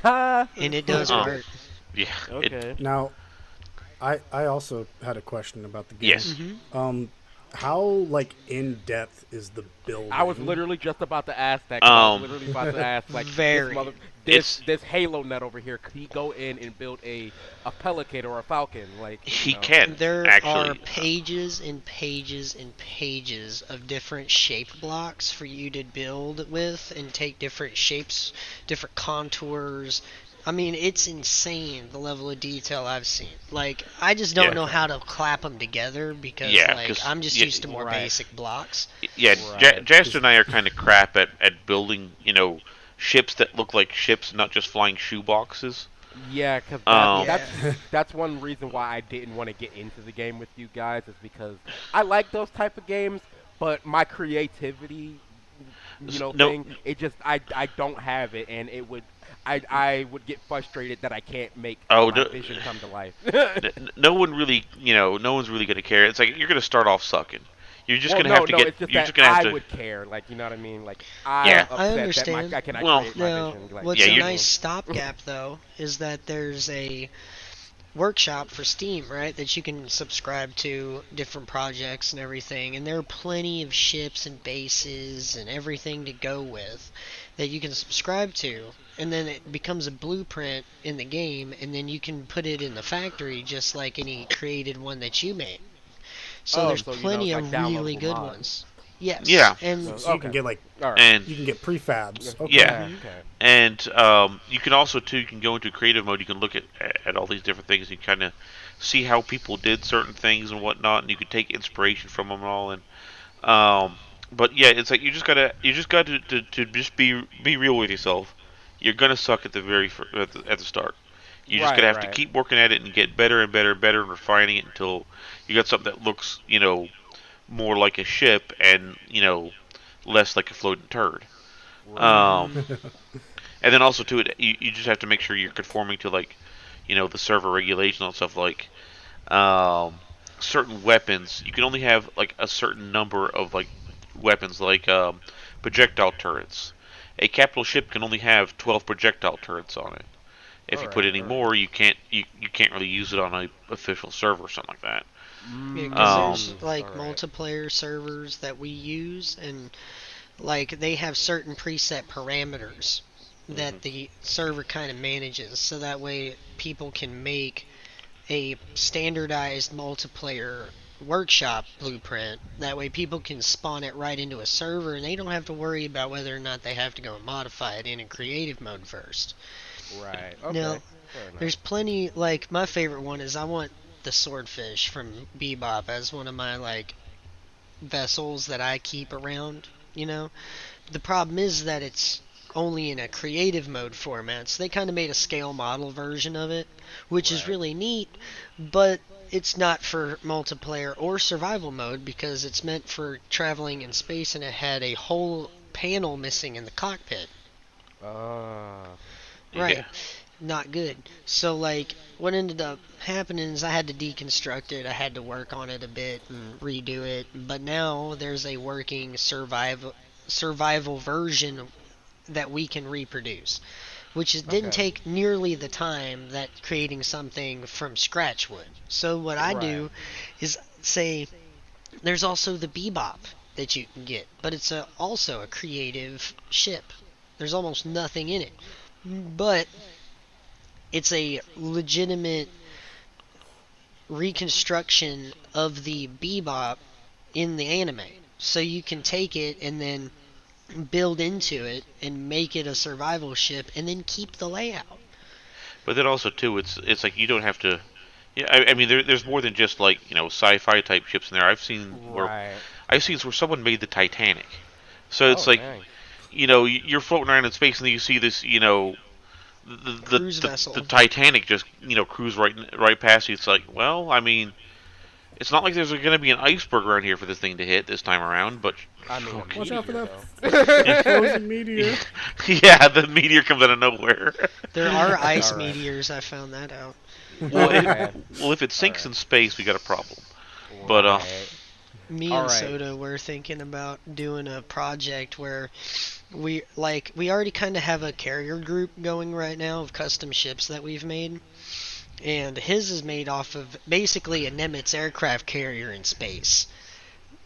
Ha! and it does Uh, work. yeah, it Okay. Now, I also had a question about the game. yes. Hmm. Um, how like in depth is the I was building? literally just about to ask that because I was Um, literally about to ask like Very. it's this Halo nut over here. Could he go in and build a Pelican or a Falcon? Like he can There are actually. pages and pages and pages of different shape blocks for you to build with and take different shapes, different contours. I mean, it's insane the level of detail I've seen. Like, I just don't Yeah, know how Okay. to clap them together because, yeah, like, because I'm just yeah, used to more Right. basic blocks. yeah. Right. Jaster 'Cause and I are kind of crap at building ships that look like ships, not just flying shoe boxes. Yeah, because Um, Yeah. that's one reason why I didn't want to get into the game with you guys is because I like those type of games, but my creativity, no, thing, it just I don't have it, and I would get frustrated that I can't make oh my no, vision come to life. no one really, no one's really gonna care. It's like you're gonna start off sucking. You're just Well, gonna have no, to no, get. it's just You're that just gonna have I to. would care, like you know what I mean. Like Yeah, I'm I upset that understand. I cannot well, create my Now, vision. Like what's yeah, a you know you're. what I nice mean? stopgap, though, is that there's a workshop for Steam, right? That you can subscribe to different projects and everything. And there are plenty of ships and bases and everything to go with that you can subscribe to. And then it becomes a blueprint in the game, and then you can put it in the factory just like any created one that you made. So Oh, there's so plenty like of really downloadable good mods. ones. Yes, Yeah, and So so you can okay, get like all right. and you can get prefabs. Okay. yeah, Yeah, mhm. okay. and you can also too. You can go into creative mode. You can look at all these different things. You kind of see how people did certain things and whatnot, and you can take inspiration from them and all. And but yeah, it's like you just got to just be real with yourself. You're gonna suck at the at the start. You're just Right, gonna have to right. keep working at it and get better and better and better and refining it until you got something that looks more like a ship and less like a floating turd. Right. Um, and then also too, you just have to make sure you're conforming to like the server regulations and stuff like um, certain weapons. You can only have like a certain number of like weapons, like projectile turrets. A capital ship can only have 12 projectile turrets on it. If All you put right, any all right. more, you can't really use it on a official server or something like that. Yeah, because Um, there's like All right. multiplayer servers that we use, and like they have certain preset parameters mhm. that the server kind of manages, so that way people can make a standardized multiplayer workshop blueprint. That way people can spawn it right into a server, and they don't have to worry about whether or not they have to go and modify it in creative mode first. Right. Now, Okay. Fair enough. there's plenty, like my favorite one is I want the swordfish from Bebop as one of my like vessels that I keep around, you know. The problem is that it's only in a creative mode format, so they kind of made a scale model version of it, which is Right. really neat, but it's not for multiplayer or survival mode because it's meant for traveling in space, and it had a whole panel missing in the cockpit. Ah. Right. Yeah. Not good. So like what ended up happening is I had to deconstruct it. I had to work on it a bit and redo it. But now there's a working survival version that we can reproduce, which didn't Okay. take nearly the time that creating something from scratch would. So what I Right. do is say there's also the Bebop that you can get, but it's also a creative ship. There's almost nothing in it. But it's a legitimate reconstruction of the Bebop in the anime. So you can take it and then build into it and make it a survival ship and then keep the layout. But then also too, it's like you don't have to. Yeah, I mean, there's more than just like sci-fi type ships in there. Right. I've seen where someone made the Titanic. So it's Oh, like dang. you're floating around in space and then you see this Cruise vessel. the Titanic just cruise right past you. It's like, well, I mean, it's not like there's going to be an iceberg around here for this thing to hit this time around, but I mean, a Watch out for meteor, that though. frozen meteor. yeah, the meteor comes out of nowhere. There are ice All right. meteors, I found that out. well, Okay. if it sinks Alright. in space, we got a problem. But Right. Me All and right. Soda were thinking about doing a project where we already kind of have a carrier group going right now of custom ships that we've made, and his is made off of basically a Nimitz aircraft carrier in space.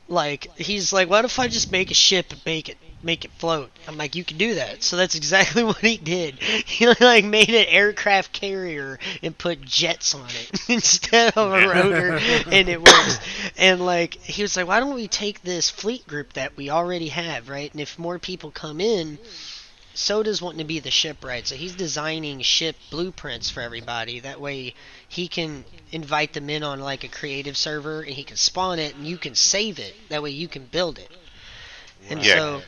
Like he's like, what if I just make a ship and make it float? I'm like, you can do that. So that's exactly what he did. He like made an aircraft carrier and put jets on it instead of a rotor, and it works. And like he was like, why don't we take this fleet group that we already have, right? And if more people come in, Soda's wanting to be the shipwright, so he's designing ship blueprints for everybody. That way he can invite them in on like a creative server and he can spawn it and you can save it. That way you can build it. And Yeah. so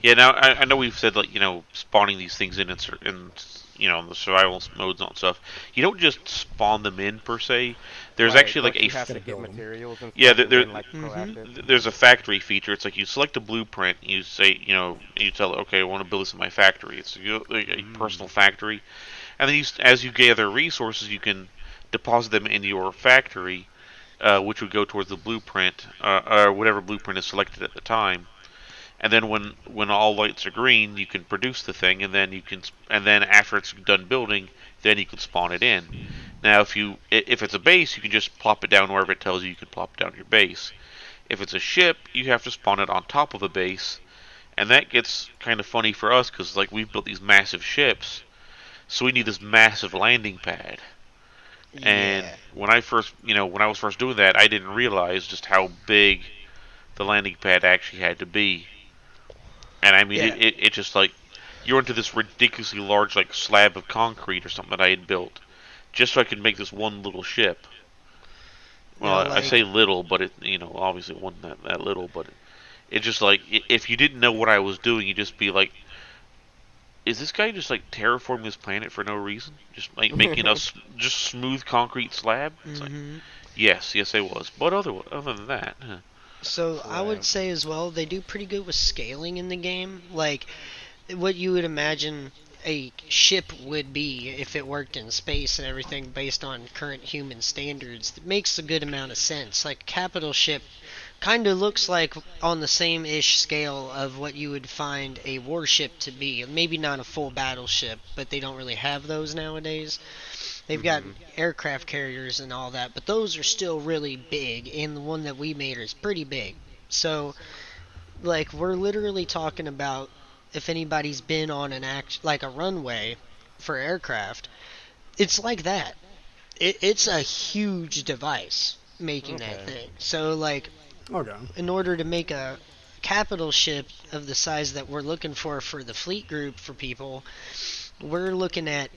Yeah, now I know we've said like spawning these things in the survival modes and stuff. You don't just spawn them in per se. There's Right. actually Don't like you have to Gotta get build 'em. materials and yeah stuff, and there, then, like proactive? there's a factory feature. It's like you select a blueprint, you say you tell it, okay, I want to build this in my factory. It's a personal factory, and then as you gather resources, you can deposit them into your factory, which would go towards the blueprint or whatever blueprint is selected at the time. And then when all lights are green, you can produce the thing, and then after it's done building, then you can spawn it in. Now, if it's a base, you can just plop it down wherever it tells you can plop it down your base. If it's a ship, you have to spawn it on top of a base, and that gets kind of funny for us because like we've built these massive ships, so we need this massive landing pad. And yeah. when I was first doing that, I didn't realize just how big the landing pad actually had to be. And I mean, Yeah. it just like you're into this ridiculously large like slab of concrete or something that I had built just so I could make this one little ship. Well, Now I say like little, but it obviously it wasn't that little, but it just like if you didn't know what I was doing, you'd just be like, is this guy just like terraforming this planet for no reason? Just like making us just smooth concrete slab? It's like, mhm. yes, I was. But other than that, So I would Right. say as well, they do pretty good with scaling in the game. Like what you would imagine a ship would be if it worked in space and everything based on current human standards. It makes a good amount of sense. Like capital ship kind of looks like on the same ish scale of what you would find a warship to be. Maybe not a full battleship, but they don't really have those nowadays. They've got Mhm. aircraft carriers and all that, but those are still really big, and the one that we made is pretty big. So, like, we're literally talking about if anybody's been on like a runway for aircraft, it's like that. It's a huge device making that Okay. thing. So, like, Okay. in order to make a capital ship of the size that we're looking for the fleet group for people, we're looking at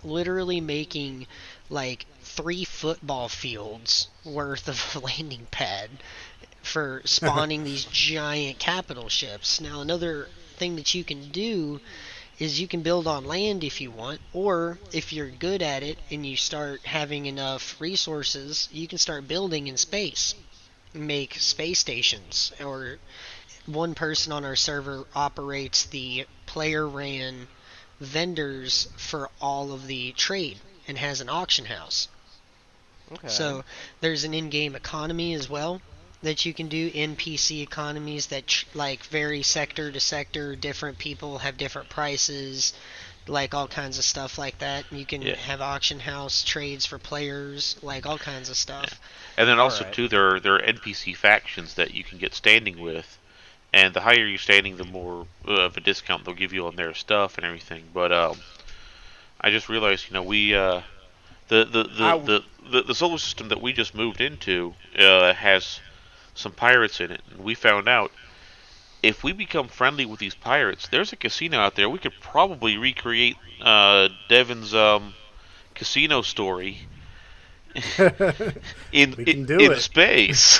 literally making like 3 football fields worth of a landing pad for spawning these giant capital ships. Now, another thing that you can do is you can build on land if you want, or if you're good at it and you start having enough resources, you can start building in space. Make space stations, or one person on our server operates the player ran vendors for all of the trade and has an auction house. Okay. So there's an in-game economy as well that you can do, NPC economies that like vary sector to sector. Different people have different prices, like all kinds of stuff like that. You can Yeah. have auction house trades for players, like all kinds of Yeah. stuff. And then All also right. too, there are NPC factions that you can get standing with, and the higher you're standing, the more of a discount they'll give you on their stuff and everything. But I just realized, we I w- the solar system that we just moved into has some pirates in it, and we found out if we become friendly with these pirates, there's a casino out there. We could probably recreate Devin's casino story in We in, can do in it. space.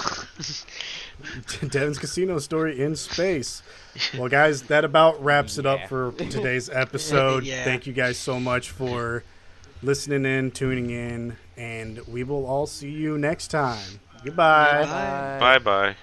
Devin's Casino story in space. Well, guys, that about wraps it up yeah. for today's episode. Yeah. Thank you guys so much for listening in, tuning in, and we will all see you next time. Goodbye. Bye. Bye bye.